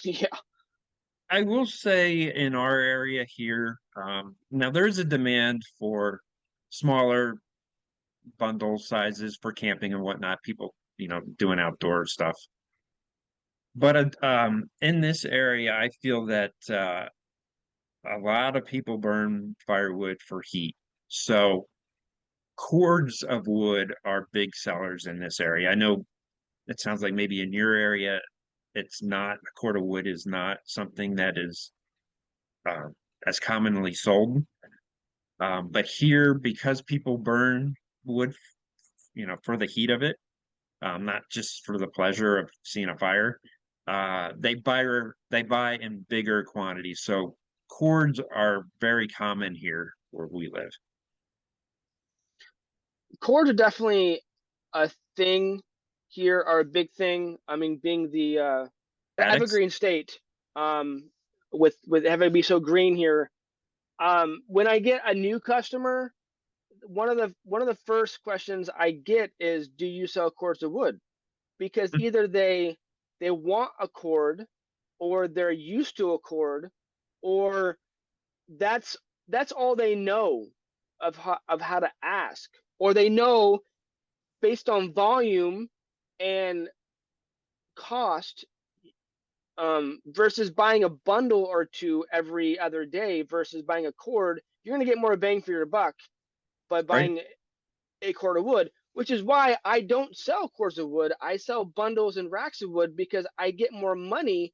Yeah. I will say in our area here, now there's a demand for smaller bundle sizes for camping and whatnot, people, doing outdoor stuff. But in this area, I feel that a lot of people burn firewood for heat. So cords of wood are big sellers in this area. I know it sounds like maybe in your area, it's not, a cord of wood is not something that is uh, as commonly sold. But here, because people burn wood, for the heat of it, not just for the pleasure of seeing a fire, they buy in bigger quantities. So cords are very common here where we live. Cords are definitely a thing here, are a big thing. I mean, being the Addicts? evergreen state, um, with having it be so green here. When I get a new customer, one of the first questions I get is, "Do you sell cords of wood?" Because either they want a cord, or they're used to a cord, or that's that's all they know of how to ask, or they know based on volume and cost, versus buying a bundle or two every other day versus buying a cord. You're going to get more bang for your buck by Right? buying a cord of wood, which is why I don't sell cords of wood. I sell bundles and racks of wood because I get more money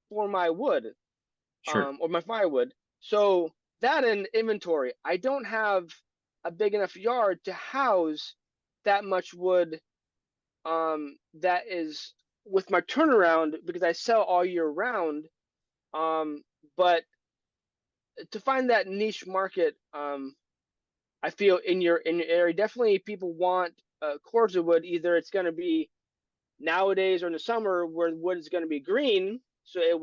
for my wood, Sure. or my firewood. So that and inventory. I don't have a big enough yard to house that much wood, that is with my turnaround, because I sell all year round. Um, but to find that niche market, I feel in your area, definitely people want cords of wood. Either it's going to be nowadays or in the summer where wood is going to be green, so it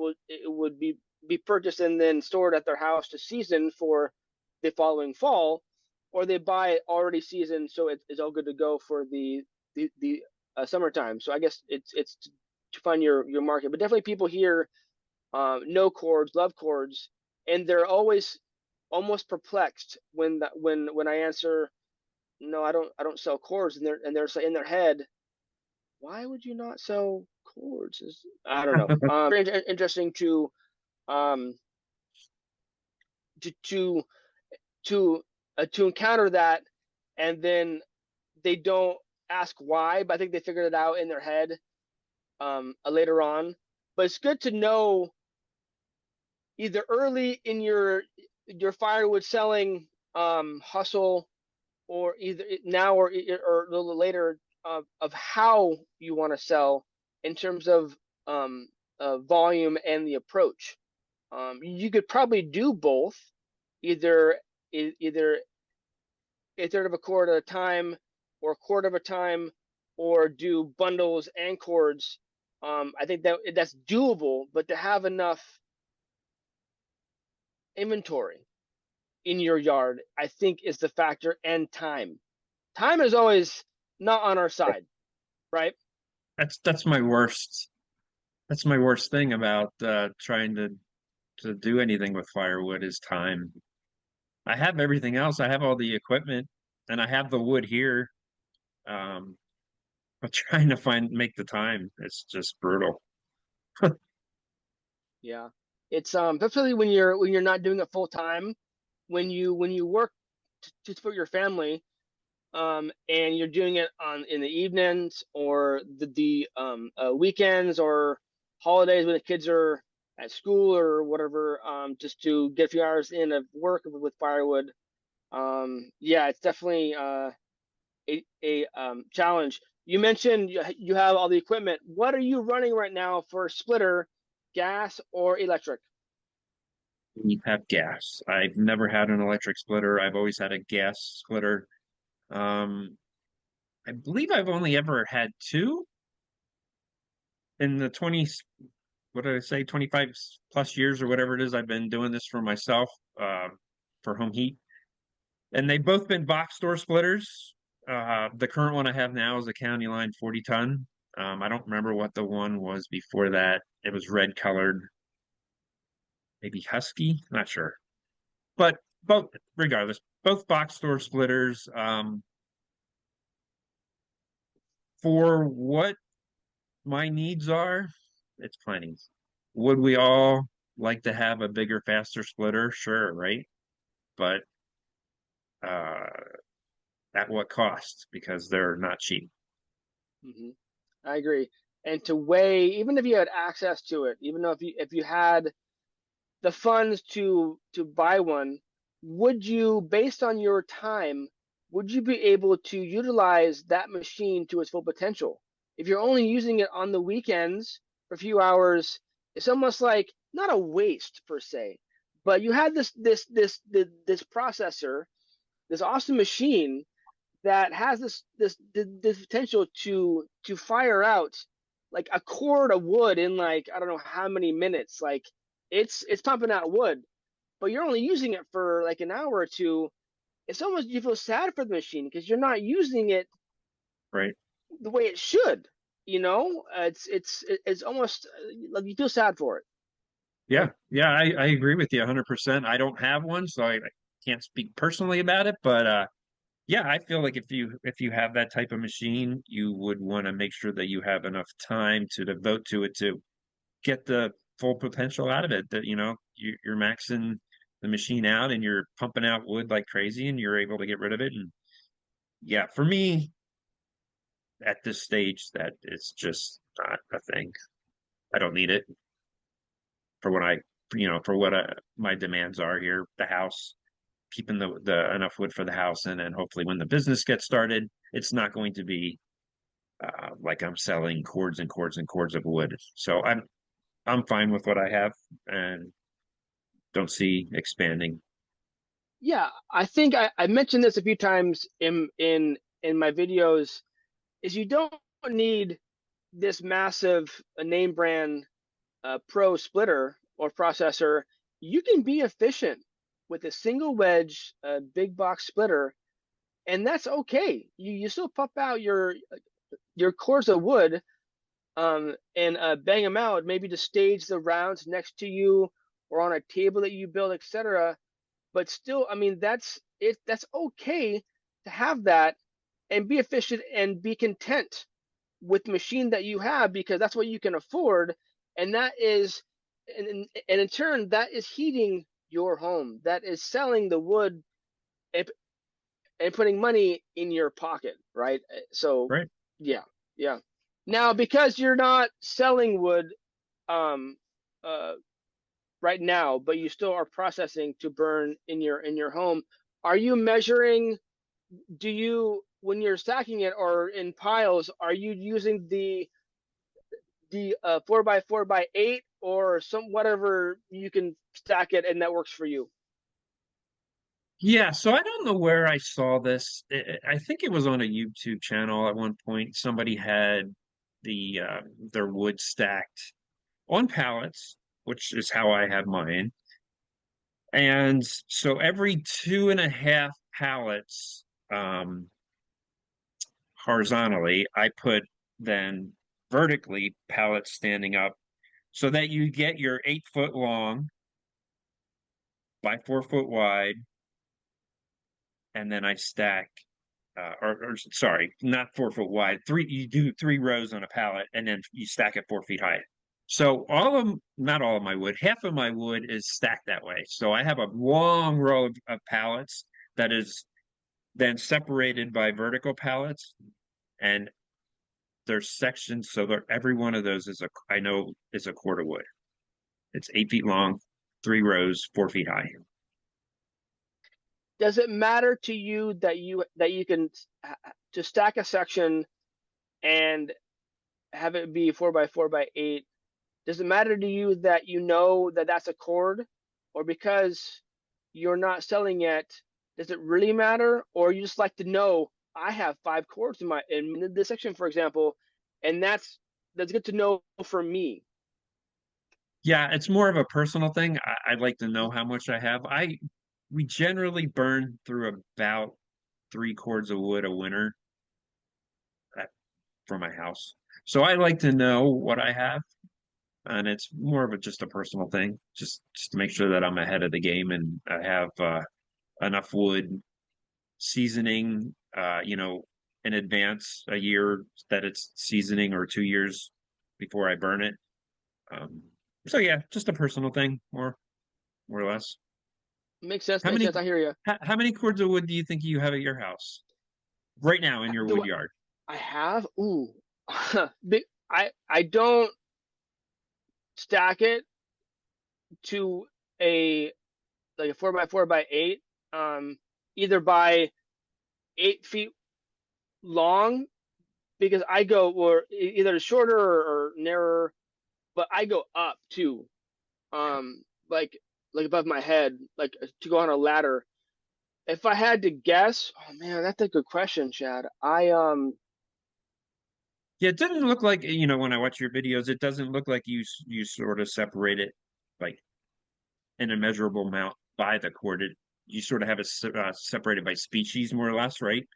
would be purchased and then stored at their house to season for the following fall, or they buy it already seasoned, so it's all good to go for the summertime. So I guess it's to find your market, but definitely people here know cords, love cords, and they're always almost perplexed when I answer, "No, I don't sell cords," and they're in their head, "Why would you not sell cords?" I don't know. Very interesting um to to to encounter that, and then they don't ask why, but I think they figured it out in their head later on. But it's good to know either early in your firewood selling hustle, or either now or a little later, of how you want to sell in terms of volume and the approach. You could probably do both, either either a third of a chord at a time, or a quarter of a time, or do bundles and chords. I think that's doable, but to have enough inventory in your yard, I think, is the factor, and time. Time is always not on our side, right? That's my worst. That's my worst thing about trying to do anything with firewood is time. I have everything else. I have all the equipment and I have the wood here. Um, but trying to make the time, it's just brutal. Yeah. It's definitely when you're not doing it full time, when you work to support your family, and you're doing it on in the evenings, or the weekends, or holidays when the kids are at school or whatever, just to get a few hours in of work with firewood. Yeah, it's definitely a challenge. You mentioned you have all the equipment. What are you running right now for splitter, gas or electric? We have gas. I've never had an electric splitter. I've always had a gas splitter. Um, I believe I've only ever had two in the 20s, what did I say, 25 plus years or whatever it is I've been doing this for myself, for home heat. And they've both been box store splitters. The current one I have now is a County Line 40 ton. I don't remember what the one was before that. It was red colored, maybe Husky, not sure. But both, regardless, both box store splitters. For what my needs are, it's plenty. Would we all like to have a bigger, faster splitter? Sure, right? But uh, at what cost? Because they're not cheap. Hmm. I agree. And to weigh, even if you had access to it, even though if you had the funds to buy one, would you, based on your time, would you be able to utilize that machine to its full potential? If you're only using it on the weekends for a few hours, it's almost like not a waste per se, but you had this processor, this awesome machine that has this potential to fire out like a cord of wood in like I don't know how many minutes. Like it's pumping out wood, but you're only using it for like an hour or two. It's almost you feel sad for the machine because you're not using it Right. the way it should. You know, it's almost like you feel sad for it. Yeah, yeah, I agree with you 100%. I don't have one, so I can't speak personally about it, but yeah, I feel like if you have that type of machine, you would want to make sure that you have enough time to devote to it to get the full potential out of it. That you're maxing the machine out and you're pumping out wood like crazy, and you're able to get rid of it. And yeah, for me at this stage, that it's just not a thing. I don't need it for what my demands are here. The house, keeping the enough wood for the house, and then hopefully when the business gets started, it's not going to be like I'm selling cords and cords and cords of wood. So I'm fine with what I have and don't see expanding. Yeah, I think I mentioned this a few times in my videos. Is you don't need this massive name brand pro splitter or processor. You can be efficient with a single wedge big box splitter, and that's okay. You still pump out your cores of wood and bang them out, maybe to stage the rounds next to you or on a table that you build, etc. But still, I mean, that's it. That's okay to have that and be efficient and be content with the machine that you have because that's what you can afford, and that is, and in turn, that is heating your home. That is selling the wood and, and putting money in your pocket, right? So, Right. yeah, yeah. Now, because you're not selling wood, um, uh, right now, but you still are processing to burn in your home. Are you measuring? Do you when you're stacking it or in piles? Are you using the 4x4x8 or some whatever you can stack it and that works for you? Yeah, so I don't know where I saw this. I think it was on a YouTube channel at one point. Somebody had their wood stacked on pallets, which is how I have mine. And so every 2.5 pallets, horizontally, I put then vertically pallets standing up so that you get your 8 foot long by 4 foot wide, and then I stack, or sorry, not 4 foot wide. You do 3 rows on a pallet, and then you stack it 4 feet high. So not all of my wood, half of my wood is stacked that way. So I have a long row of pallets that is then separated by vertical pallets, and there's sections so that every one of those I know is a cord of wood. It's 8 feet long, 3 rows, 4 feet high. does it matter to you that you can to stack a section and have it be 4 by 4 by 8? Does it matter to you that you know that that's a cord, or because you're not selling yet, does it really matter, or you just like to know I have 5 cords in this section, for example, and that's good to know for me. Yeah, it's more of a personal thing. I'd like to know how much I have. We generally burn through about 3 cords of wood a winter uh, for my house. So I like to know what I have, and it's more of a just a personal thing, just to make sure that I'm ahead of the game and I have enough wood seasoning, in advance, a year that it's seasoning or 2 years before I burn it. Um, so yeah, just a personal thing, more or less. Makes sense. How Makes many sense. I hear you. how many cords of wood do you think you have at your house right now in your Do wood yard? I have? Ooh, I don't stack it to a like a 4 by 4 by 8, um, either by 8 feet long, because I go or either shorter or narrower, but I go up too, like above my head, like to go on a ladder. If I had to guess, oh man, that's a good question, Chad. Yeah, it doesn't look like, when I watch your videos, it doesn't look like you sort of separate it like in a measurable amount by the cord. You sort of have it separated by species, more or less, right?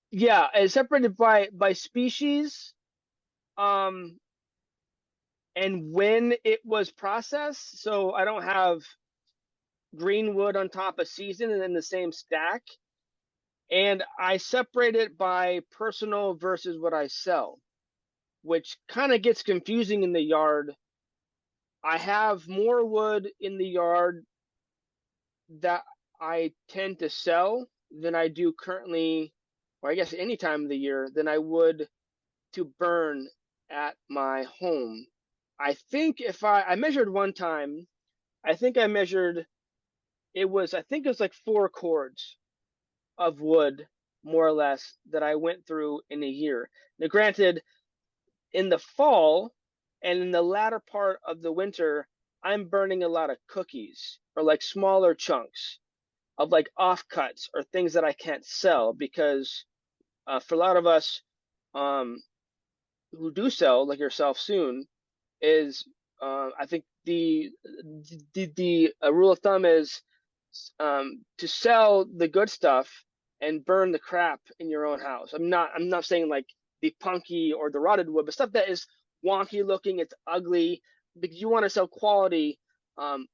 Yeah, it's separated by species, um, and when it was processed. So I don't have green wood on top of season and in the same stack. And I separate it by personal versus what I sell, which kind of gets confusing in the yard. I have more wood in the yard that I tend to sell than I do currently, or I guess any time of the year, than I would to burn at my home. I think if I measured one time, I think I measured I think it was like 4 cords of wood, more or less, that I went through in a year. Now, granted, in the fall and in the latter part of the winter, I'm burning a lot of cookies or like smaller chunks of like offcuts or things that I can't sell because for a lot of us um, who do sell, like yourself soon, is I think the rule of thumb is to sell the good stuff and burn the crap in your own house. I'm not saying like the punky or the rotted wood, but stuff that is wonky looking, it's ugly, because you want to sell quality um,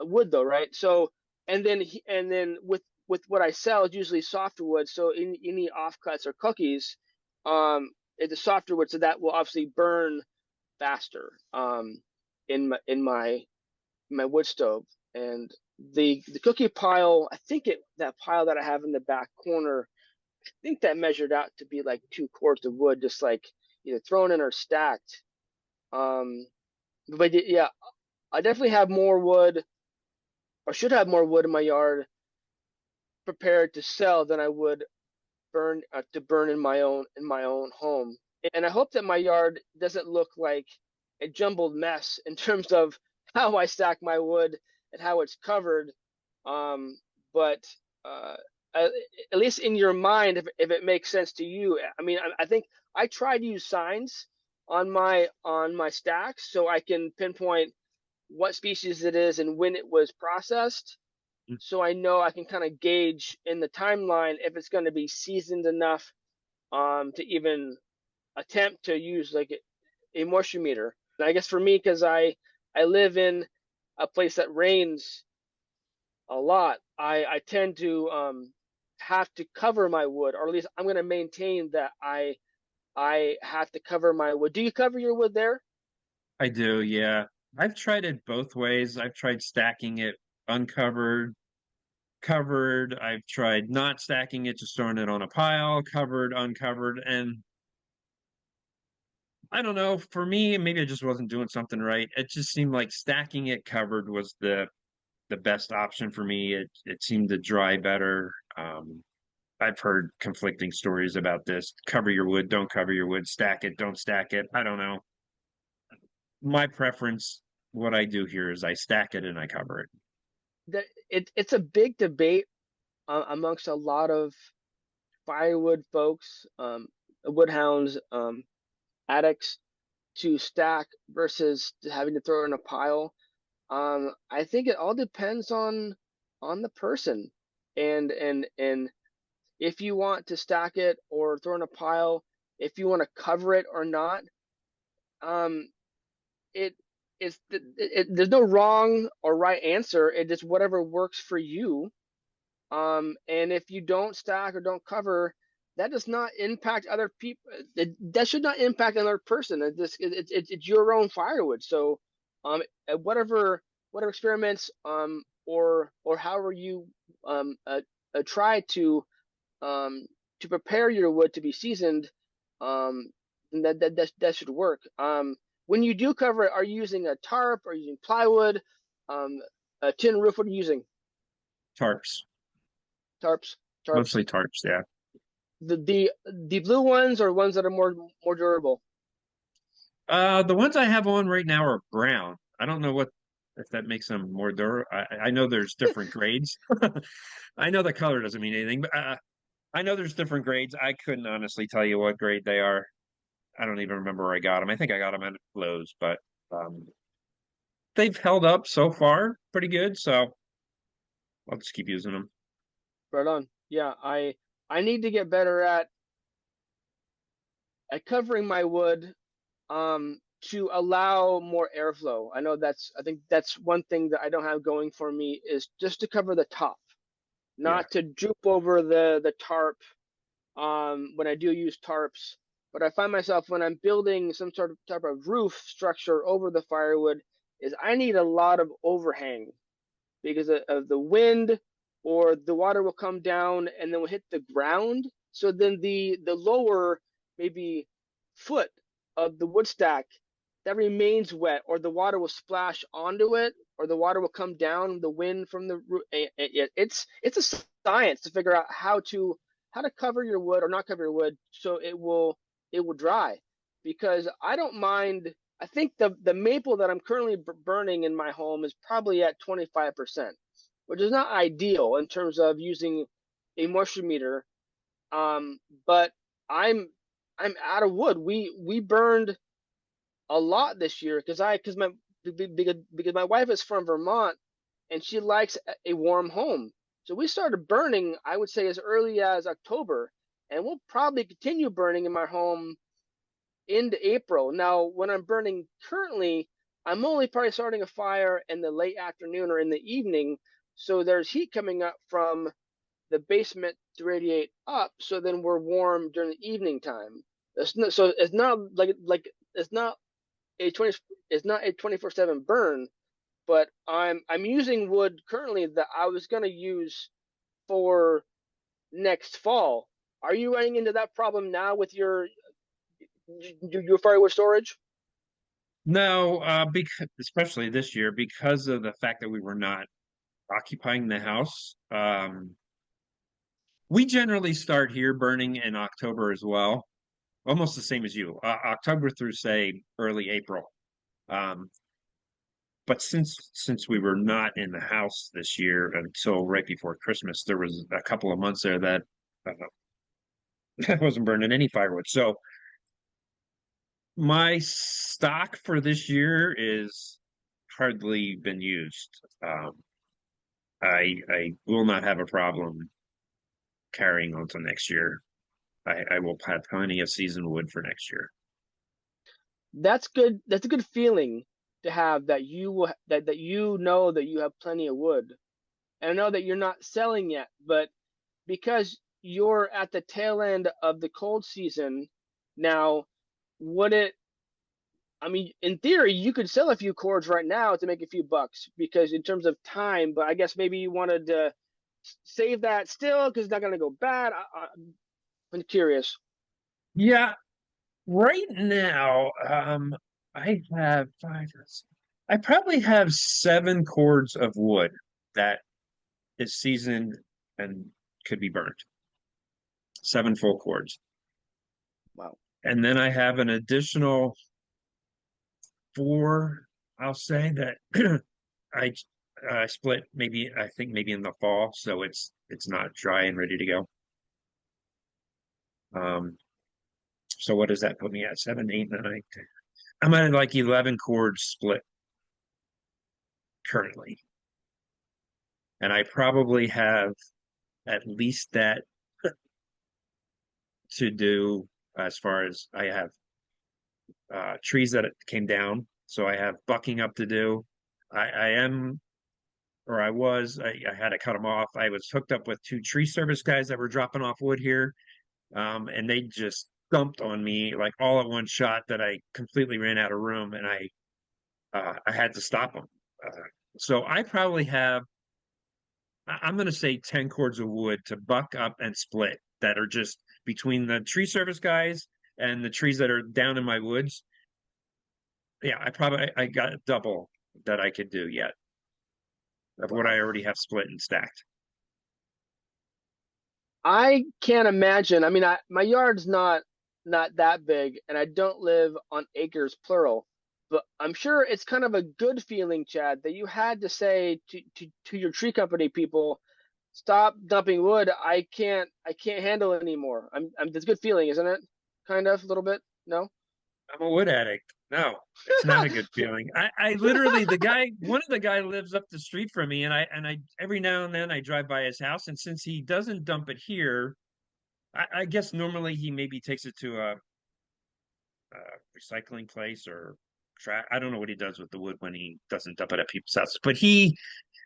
wood though, right? So and then with what I sell is usually softer wood. So in any offcuts or cookies, it's a softer wood, so that will obviously burn faster in my wood stove. And the cookie pile, I think that pile that I have in the back corner, I think that measured out to be like 2 cords of wood, just like either thrown in or stacked. Um, but yeah, I definitely have more wood, or should have more wood in my yard prepared to sell than I would burn in my own home. And I hope that my yard doesn't look like a jumbled mess in terms of how I stack my wood and how it's covered. But uh, at least in your mind, if it makes sense to you, I mean, I think I try to use signs on my stacks so I can pinpoint what species it is and when it was processed, so I know I can kind of gauge in the timeline if it's going to be seasoned enough to even attempt to use like a moisture meter. And I guess for me, because I live in a place that rains a lot, I tend to have to cover my wood, or at least I'm going to maintain that I have to cover my wood. Do you cover your wood there? I do, yeah. I've tried it both ways. I've tried stacking it uncovered, covered. I've tried not stacking it, just throwing it on a pile, covered, uncovered. And I don't know, for me, maybe I just wasn't doing something right. It just seemed like stacking it covered was the best option for me. It seemed to dry better. I've heard conflicting stories about this. Cover your wood, don't cover your wood, stack it, don't stack it. I don't know. My preference, what I do here is I stack it and I cover it. It's a big debate amongst a lot of firewood folks, woodhounds, addicts, to stack versus having to throw it in a pile. I think it all depends on the person, and if you want to stack it or throw in a pile, if you want to cover it or not. Um, it there's no wrong or right answer. It is whatever works for you. And if you don't stack or don't cover, that does not impact other people. That should not impact another person. It's your own firewood. So, whatever experiments or however you try to prepare your wood to be seasoned, um, that should work. When you do cover it, are you using a tarp? Are you using plywood? Um, a tin roof? What are you using? Tarps, Tarps, tarps. mostly tarps. Yeah. The blue ones are ones that are more durable. The ones I have on right now are brown. I don't know what if that makes them more durable. I know there's different grades. I know the color doesn't mean anything, but I know there's different grades. I couldn't honestly tell you what grade they are. I don't even remember where I got them. I think I got them at Lowe's, but um, they've held up so far pretty good. So I'll just keep using them. Right on. Yeah, I need to get better at covering my wood to allow more airflow. I think that's one thing that I don't have going for me is just to cover the top, Yeah. not to droop over the tarp when I do use tarps. But I find myself when I'm building some sort of type of roof structure over the firewood is I need a lot of overhang because of the wind or the water will come down and then will hit the ground. So then the lower maybe foot of the wood stack that remains wet, or the water will splash onto it, or the water will come down the wind from the roof. It's a science to figure out how to cover your wood or not cover your wood so it will dry. Because I don't mind. I think the maple that I'm currently burning in my home is probably at 25%, which is not ideal in terms of using a moisture meter. But I'm I'm out of wood. We burned a lot this year because my wife is from Vermont and she likes a warm home. So we started burning, I would say, as early as October, and we'll probably continue burning in my home into April. Now, when I'm burning currently, I'm only probably starting a fire in the late afternoon or in the evening. So there's heat coming up from the basement to radiate up. So then we're warm during the evening time. So it's not like it's not a 20 it's not a 24/7 burn, but I'm using wood currently that I was going to use for next fall. Are you running into that problem now with your firewood storage? No, because especially this year, because of the fact that we were not occupying the house. We generally start here burning in October as well, almost the same as you, October through say early April. Um, but since we were not in the house this year until right before Christmas, there was a couple of months there that uh, I wasn't burning any firewood. So my stock for this year is hardly been used. I will not have a problem carrying on to next year. I will have plenty of seasoned wood for next year. That's good. That's a good feeling to have that that you know that you have plenty of wood. And I know that you're not selling yet, but because you're at the tail end of the cold season now, would it I mean, in theory, you could sell a few cords right now to make a few bucks because in terms of time, but I guess maybe you wanted to save that still because it's not going to go bad. I'm curious. Yeah, right now, I have five. I probably have seven cords of wood. that is seasoned and could be burnt. 7 full cords. Wow. And then I have an additional 4, I'll say, that I split maybe, I think maybe in the fall, so it's not dry and ready to go. So what does that put me at? 7, 8, 9, 10. I'm at like 11 cords split currently. And I probably have at least that to do as far as I have trees that came down. So I have bucking up to do. I am, or I was, I had to cut them off. I was hooked up with 2 tree service guys that were dropping off wood here. And they just dumped on me like all at one shot that I completely ran out of room, and I had to stop them. So I probably have, I'm going to say 10 cords of wood to buck up and split that are just between the tree service guys and the trees that are down in my woods. Yeah, I got double that I could do yet of what I Wow. already have split and stacked. I can't imagine. I mean, my yard's not that big, and I don't live on acres plural. But I'm sure it's kind of a good feeling, Chad, that you had to say to your tree company people, stop dumping wood. I can't handle it anymore. That's a good feeling, isn't it? Kind of a little bit. No? I'm a wood addict. No, it's not a good feeling. I literally, one of the guy lives up the street from me, and I every now and then I drive by his house, and since he doesn't dump it here, I guess normally he maybe takes it to a recycling place or track. I don't know what he does with the wood when he doesn't dump it at people's houses, but he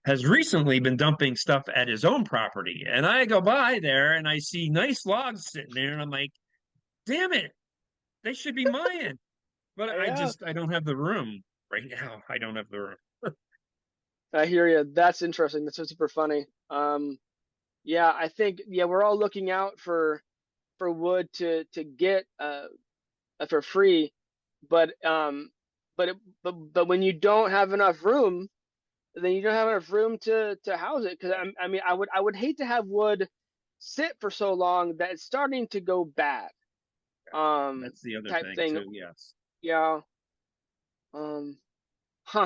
has recently been dumping stuff at his own property, and I go by there and I see nice logs sitting there, and I'm like, damn it, they should be mine. But Yeah, I don't have the room right now. I don't have the room. I hear you. That's interesting. That's super funny. Yeah, I think yeah we're all looking out for wood to get for free, but but it, but when you don't have enough room, then you don't have enough room to house it. Because I mean, I would hate to have wood sit for so long that it's starting to go bad. That's the other Type thing thing. too. Yes. Yeah. Um,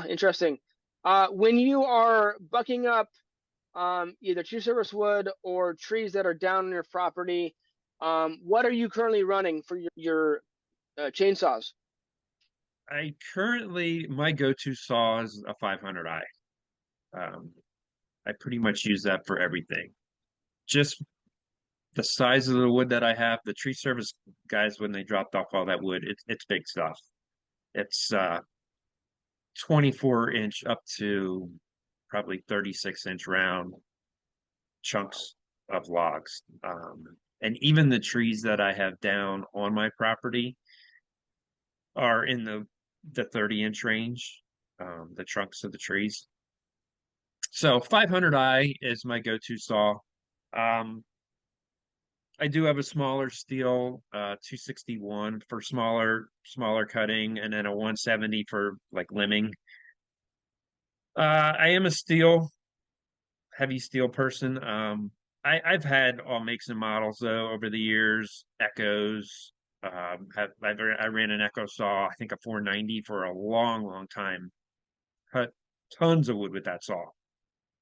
Interesting. When you are bucking up either tree service wood or trees that are down on your property, what are you currently running for your chainsaws? I currently my go-to saw is a 500i. Um, I pretty much use that for everything. Just the size of the wood that I have, the tree service guys when they dropped off all that wood, it's big stuff. It's 24-inch up to probably 36-inch round chunks of logs. And even the trees that I have down on my property are in the 30-inch range, the trunks of the trees. So 500i is my go-to saw. Um, I do have a smaller steel 261 for smaller cutting, and then a 170 for like limbing. I am a heavy steel person. I've had all makes and models though over the years. Echoes. I ran an Echo saw, I think a 490 for a long time. Cut tons of wood with that saw.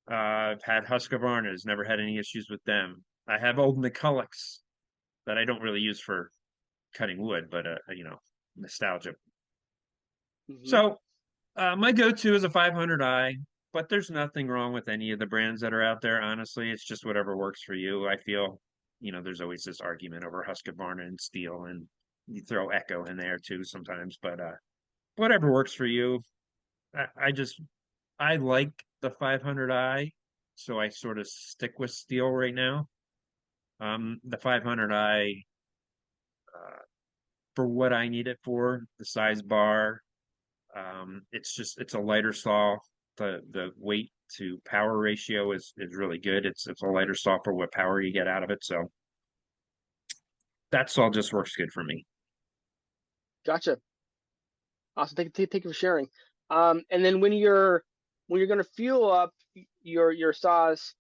I've had Husqvarnas, never had any issues with them. I have old McCullochs that I don't really use for cutting wood, but nostalgia. Hmm. So my go-to is a 500i, but there's nothing wrong with any of the brands that are out there. Honestly, it's just whatever works for you. I feel, there's always this argument over Husqvarna and steel, and you throw Echo in there too sometimes. But whatever works for you. I like the 500i, so I sort of stick with steel right now. The 500i, for what I need it for, the size bar. It's a lighter saw. The weight to power ratio is really good. It's a lighter saw for what power you get out of it. So that saw just works good for me. Gotcha. Awesome. Thank you for sharing. And then when you're going to fuel up your saws,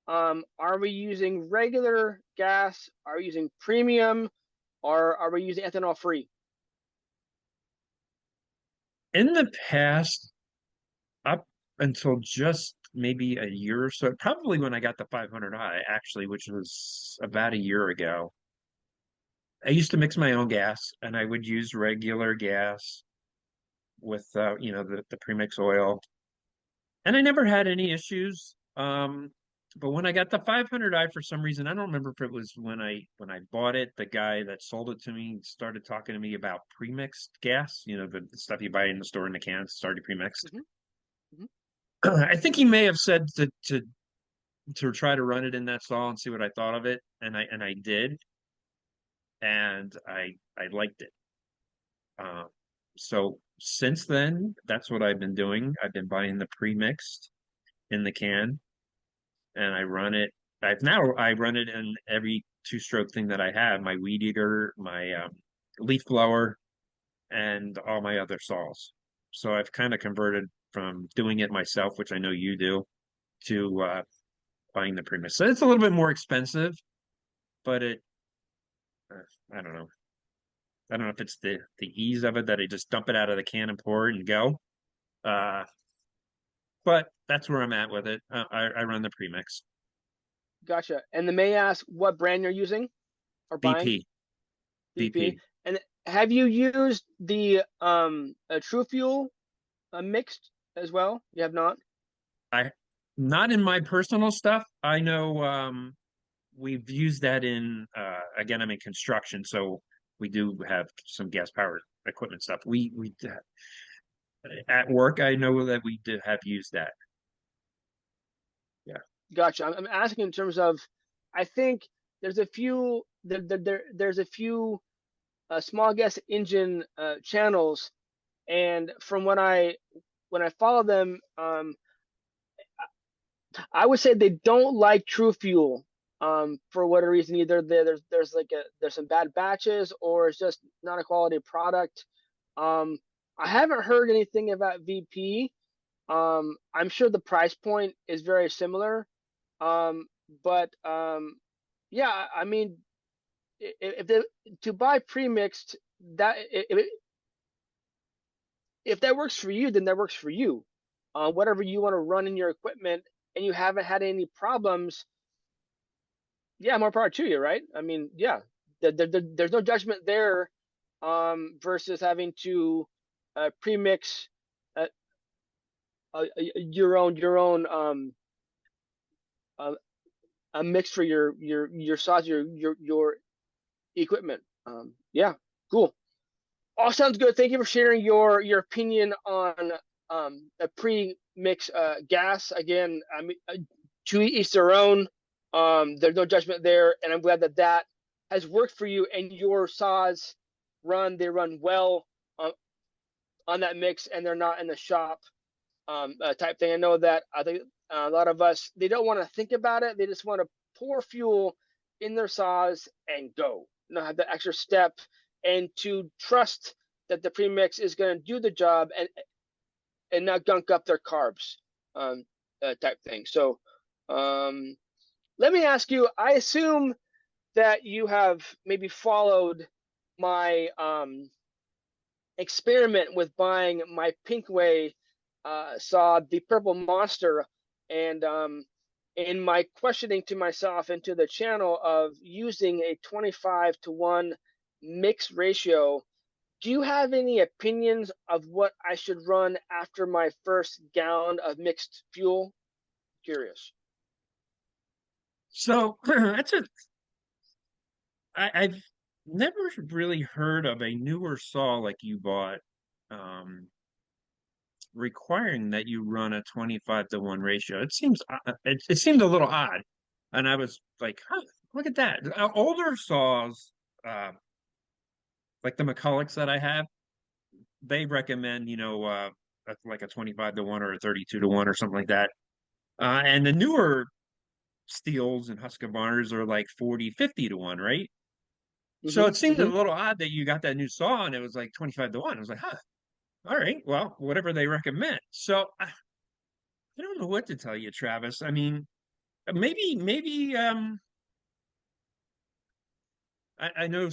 are we using regular gas? Are we using premium? Or are we using ethanol free? In the past, up until just maybe a year or so, probably when I got the 500i, actually, which was about a year ago, I used to mix my own gas, and I would use regular gas with the premix oil, and I never had any issues. But when I got the 500i, for some reason, I don't remember if it was when I bought it, the guy that sold it to me started talking to me about premixed gas, the stuff you buy in the store in the cans, it's already premixed. Hmm. Hmm. I think he may have said to try to run it in that saw and see what I thought of it, and I did, and I liked it. Uh, so since then, that's what I've been doing. I've been buying the pre-mixed in the can, and I run it in every two-stroke thing that I have, my weed eater, my leaf blower, and all my other saws. So I've kind of converted from doing it myself, which I know you do, to buying the pre-mix. So it's a little bit more expensive, but I don't know. I don't know if it's the ease of it that I just dump it out of the can and pour it and go. Uh, but that's where I'm at with it. I run the premix. Gotcha. And the may ask what brand you're using or buying? BP. BP. BP. And have you used the True Fuel mixed as well? You have not? I not in my personal stuff. I know we've used that in again, I'm in construction, so we do have some gas powered equipment stuff. We at work, I know that we did have used that. Yeah. Gotcha. I'm asking in terms of, I think there's a few there's a few small gas engine channels, and from when I follow them, I would say they don't like True Fuel for whatever reason. Either there's like there's some bad batches, or it's just not a quality product. Um, I haven't heard anything about VP. I'm sure the price point is very similar. Um, but yeah, I mean, if they, to buy pre-mixed, that if that works for you, then that works for you. Whatever you want to run in your equipment, and you haven't had any problems, yeah, more power to you, right? I mean, yeah, there's no judgment there, versus having to premix uh, your own uh, a mix for your sauce, your equipment. Yeah, cool. All sounds good. Thank you for sharing your opinion on a pre-mix gas. Again, I mean, to each their own. There's no judgment there, and I'm glad that that has worked for you. And your saws they run well on that mix, and they're not in the shop type thing. I know that I think a lot of us, they don't want to think about it. They just want to pour fuel in their saws and go. Not have the extra step, and to trust that the premix is going to do the job and not gunk up their carbs type thing. So let me ask you. I assume that you have maybe followed my experiment with buying my Pinkway saw, the Purple Monster, and in my questioning to myself and to the channel of using a 25-to-1 mix ratio, do you have any opinions of what I should run after my first gallon of mixed fuel? Curious. So I've never really heard of a newer saw like you bought, um, requiring that you run a 25-to-1 ratio. It seemed a little odd, and I was like, huh, look at that. Older saws, uh, like the McCullochs that I have, they recommend like a 25-to-1 or a 32-to-1 or something like that. And the newer Steels and Husqvarnas are like 40, 50-to-1, right? So Mm-hmm. it seemed a Mm-hmm. little odd that you got that new saw and it was like 25-to-1. I was like, huh, all right, well, whatever they recommend. So I don't know what to tell you, Travis. I mean, maybe I know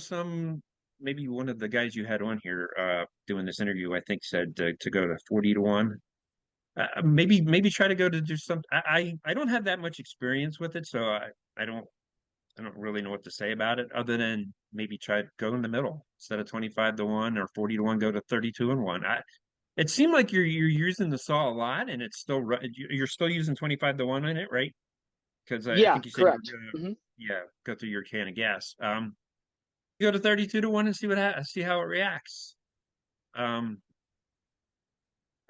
maybe one of the guys you had on here doing this interview, I think said to go to 40 to 1. Maybe try to go to do some. I don't have that much experience with it, so I don't I don't really know what to say about it other than maybe try to go in the middle instead of 25 to 1 or 40 to 1, go to 32 and 1. It seemed like you're using the saw a lot and it's still you're still using 25 to 1 in it, right? Because I Yeah, think you said you correct. were gonna, Hmm. yeah, go through your can of gas. Go to 32 to 1 and see how it reacts. Um,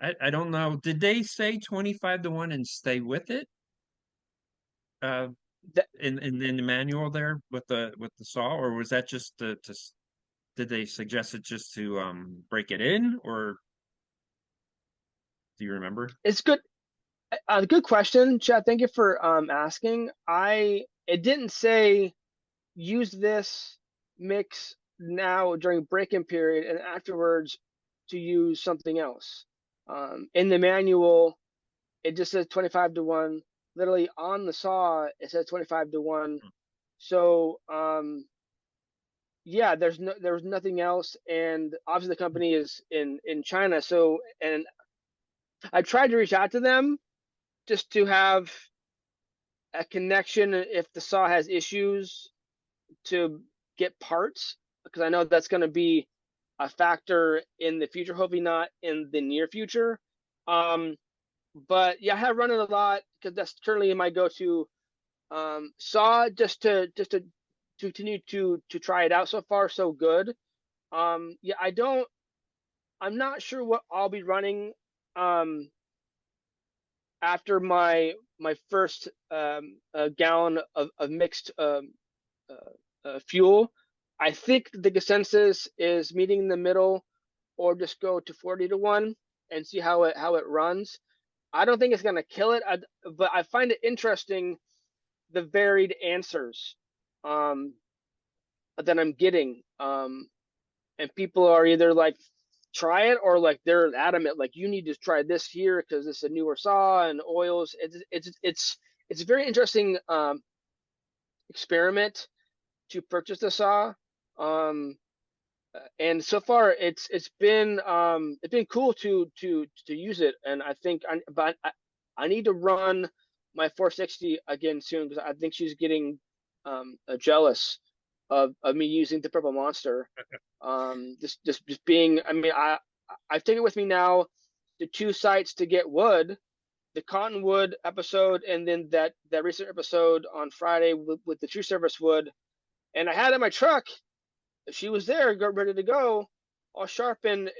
I don't know. Did they say 25 to 1 and stay with it? Uh, That in the manual there with the saw, or was that just did they suggest it just to break it in, or do you remember? it's good. Good question, Chad. Thank you for asking. It didn't say use this mix now during break-in period and afterwards to use something else. In the manual, it just says 25 to 1. Literally on the saw, it says 25 to 1. So yeah, there was nothing else, and obviously the company is in China. So and I tried to reach out to them just to have a connection if the saw has issues to get parts, because I know that's going to be a factor in the future, hopefully not in the near future. Um, but yeah, I have run it a lot because that's currently my go-to saw, just to continue to try it out. So far, so good. Yeah, I'm not sure what I'll be running um, after my first gallon of mixed fuel. I think the consensus is meeting in the middle, or just go to 40 to 1 and see how it runs. I don't think it's gonna kill it, but I find it interesting the varied answers um, that I'm getting, and people are either like try it or like they're adamant like you need to try this here because it's a newer saw and oils. It's a very interesting experiment to purchase the saw. Um, and so far it's been cool to use it, and I think I need to run my 460 again soon because I think she's getting jealous of me using the purple monster. Just being, I mean, I've taken with me now the two sites to get wood, the cottonwood episode, and then that recent episode on Friday with the true service wood, and I had it in my truck. She was there, got ready to go, all sharp and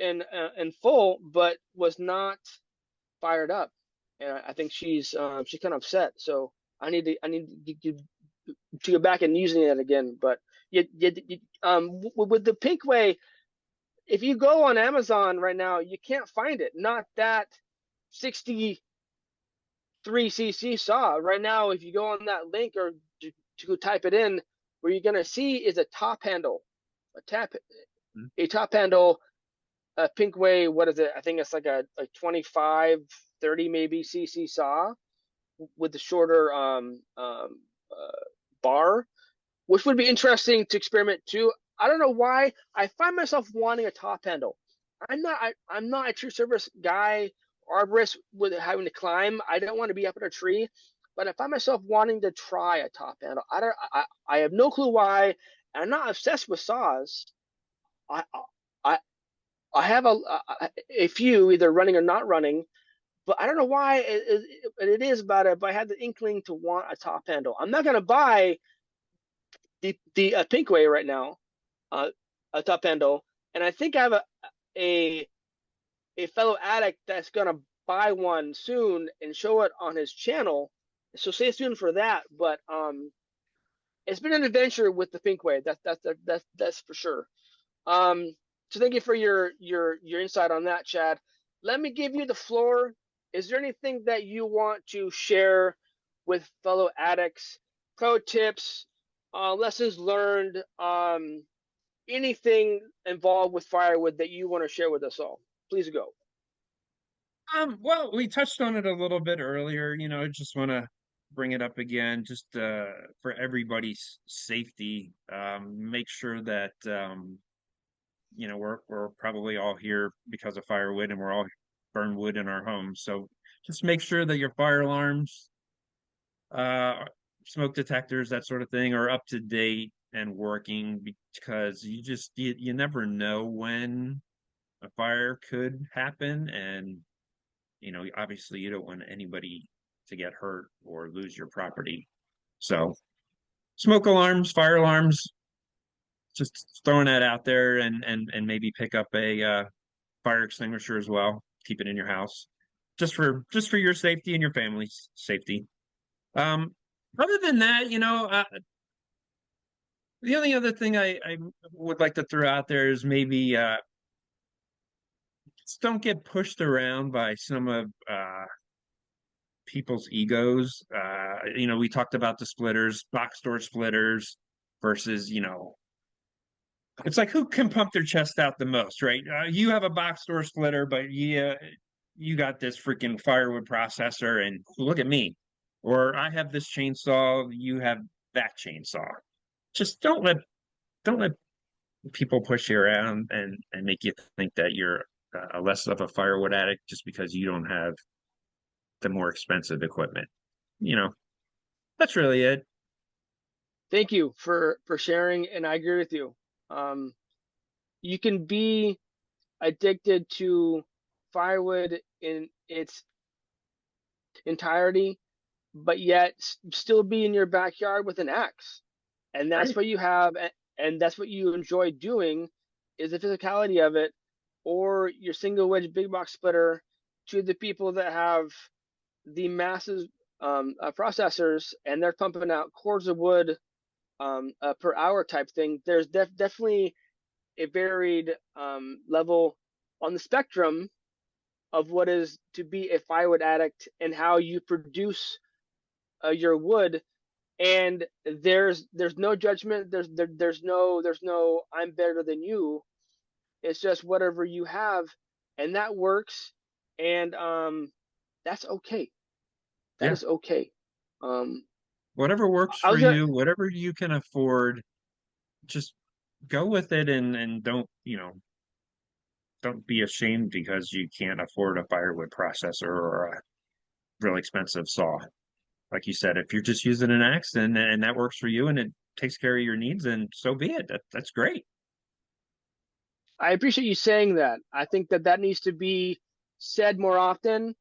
full, but was not fired up. And I think she's kind of upset. So I need to go back and using it again. But with the Pinkway, if you go on Amazon right now, you can't find it. Not that 63cc saw right now. If you go on that link or to go type it in, where you're gonna see is a top handle, a tap Mhm. a top handle, Pinkway. What is it? I think it's like a 25, 30 maybe cc saw with the shorter bar, which would be interesting to experiment too. I don't know why I find myself wanting a top handle. I'm not a true service guy, arborist with having to climb. I don't want to be up in a tree, but I find myself wanting to try a top handle. I have no clue why. I'm not obsessed with saws. I I I have a few either running or not running, but I don't know why it is about it. But I had the inkling to want a top handle. I'm not gonna buy the Pinkway right now, uh, a top handle, and I think I have a a fellow addict that's gonna buy one soon and show it on his channel. So stay tuned for that. But it's been an adventure with the Pinkway. That's for sure. Um, so thank you for your insight on that, Chad. Let me give you the floor. Is there anything that you want to share with fellow addicts? Pro tips, lessons learned, anything involved with firewood that you want to share with us all? Please go. Well, we touched on it a little bit earlier, just want to bring it up again, just for everybody's safety. Make sure that we're probably all here because of firewood and we're all burn wood in our homes. So just make sure that your fire alarms, uh, smoke detectors, that sort of thing, are up to date and working because you never know when a fire could happen. And obviously you don't want anybody to get hurt or lose your property. So smoke alarms, fire alarms, just throwing that out there, and maybe pick up a fire extinguisher as well. Keep it in your house, just for your safety and your family's safety. Um, Other than that, the only other thing I would like to throw out there is maybe just don't get pushed around by some of people's egos. We talked about the splitters, box store splitters versus, it's like who can pump their chest out the most, right? You have a box store splitter, but you got this freaking firewood processor, and look at me. Or I have this chainsaw, you have that chainsaw. Just don't let people push you around and make you think that you're less of a firewood addict just because you don't have the more expensive equipment. You know, that's really it. Thank you for sharing, and I agree with you. Um, you can be addicted to firewood in its entirety, but yet still be in your backyard with an axe, and that's Right. what you have, and that's what you enjoy doing, is the physicality of it, or your single wedge big box splitter. To the people that have the massive processors and they're pumping out cords of wood per hour type thing, there's definitely a varied level on the spectrum of what is to be a firewood addict and how you produce your wood. And there's no judgment. There's no I'm better than you. It's just whatever you have, and that works, and that's okay. That Yeah. is okay. Um, Whatever works I for was gonna you, whatever you can afford, just go with it, and don't be ashamed because you can't afford a firewood processor or a really expensive saw. Like you said, if you're just using an axe and that works for you and it takes care of your needs, then so be it. That's great. I appreciate you saying that. I think that that needs to be said more often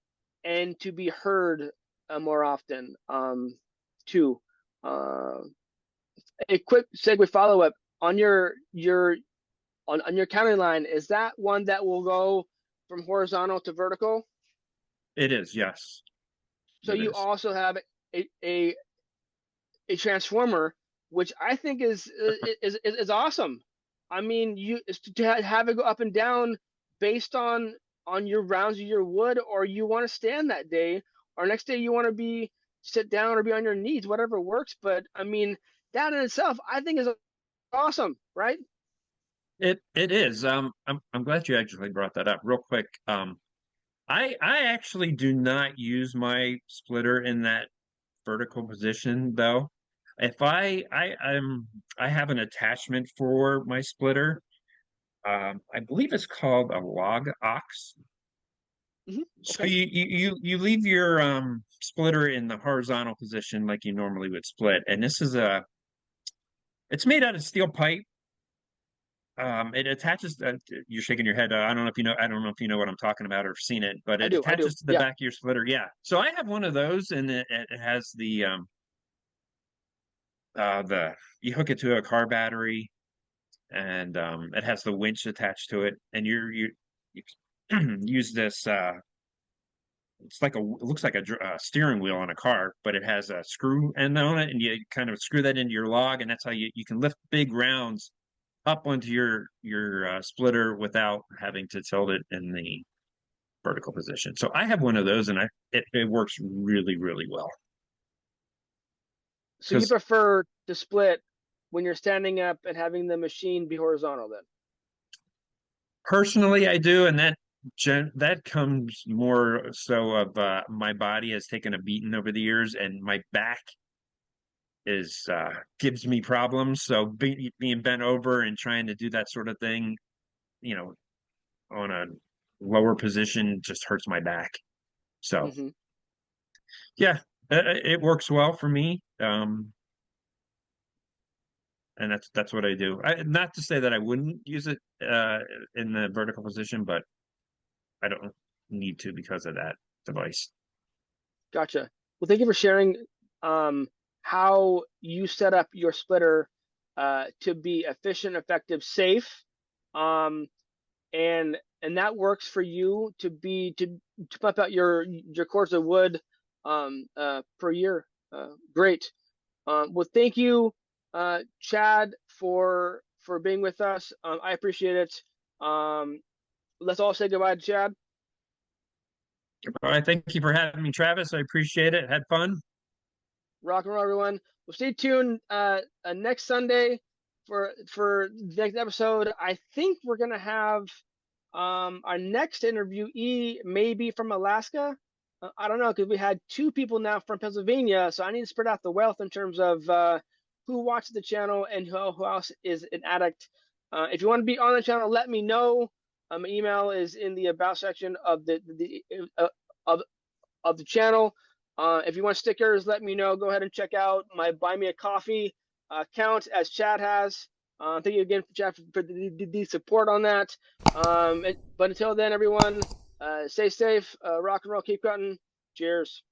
and to be heard more often. Too. Uh, a quick segue follow up on your on your counting line. Is that one that will go from horizontal to vertical? It is, yes, So it you is. also have a a, a transformer, which I think is awesome. I mean, you to have it go up and down based on your rounds of your wood, or you want to stand that day, or next day you want to be sit down or be on your knees, whatever works. But I mean, that in itself, I think is awesome, right? It is. I'm glad you actually brought that up real quick. I actually do not use my splitter in that vertical position though. If I have an attachment for my splitter. I believe it's called a log ox. So Okay, you leave your splitter in the horizontal position like you normally would split, and this is a it's made out of steel pipe. It attaches. You're shaking your head. I don't know if you know. I don't know if you know what I'm talking about or seen it, but I it do, I do. attaches to the Yeah, back of your splitter. Yeah. So I have one of those, and it has the you hook it to a car battery, and it has the winch attached to it, and you use this. It looks like a steering wheel on a car, but it has a screw end on it, and you kind of screw that into your log, and that's how you can lift big rounds up onto your splitter without having to tilt it in the vertical position. So I have one of those, and it works really really well. so you Because prefer to split when you're standing up and having the machine be horizontal, then? personally, I do, and That comes more so of my body has taken a beating over the years, and my back is gives me problems. So being bent over and trying to do that sort of thing, you know, on a lower position just hurts my back. So Hmm. yeah, it works well for me. And that's what I do. Not to say that I wouldn't use it in the vertical position, but I don't need to because of that device. Gotcha. Well, thank you for sharing um, how you set up your splitter to be efficient, effective, safe, um, and that works for you to be to pump out your cords of wood per year. Great. Well, thank you, Chad, for being with us. I appreciate it. Let's all say goodbye to Chad. All right, thank you for having me, Travis. I appreciate it. Had fun. Rock and roll, everyone. Well, stay tuned next Sunday for the next episode. I think we're gonna have our next interviewee maybe from Alaska. I don't know because we had two people now from Pennsylvania, so I need to spread out the wealth in terms of who watches the channel and who else is an addict. If you want to be on the channel, let me know. My email is in the about section of the of of the channel. If you want stickers, let me know. Go ahead and check out my Buy Me a Coffee account as Chad has. Thank you again, Chad, for the support on that. But until then, everyone, stay safe, rock and roll, keep cutting. Cheers.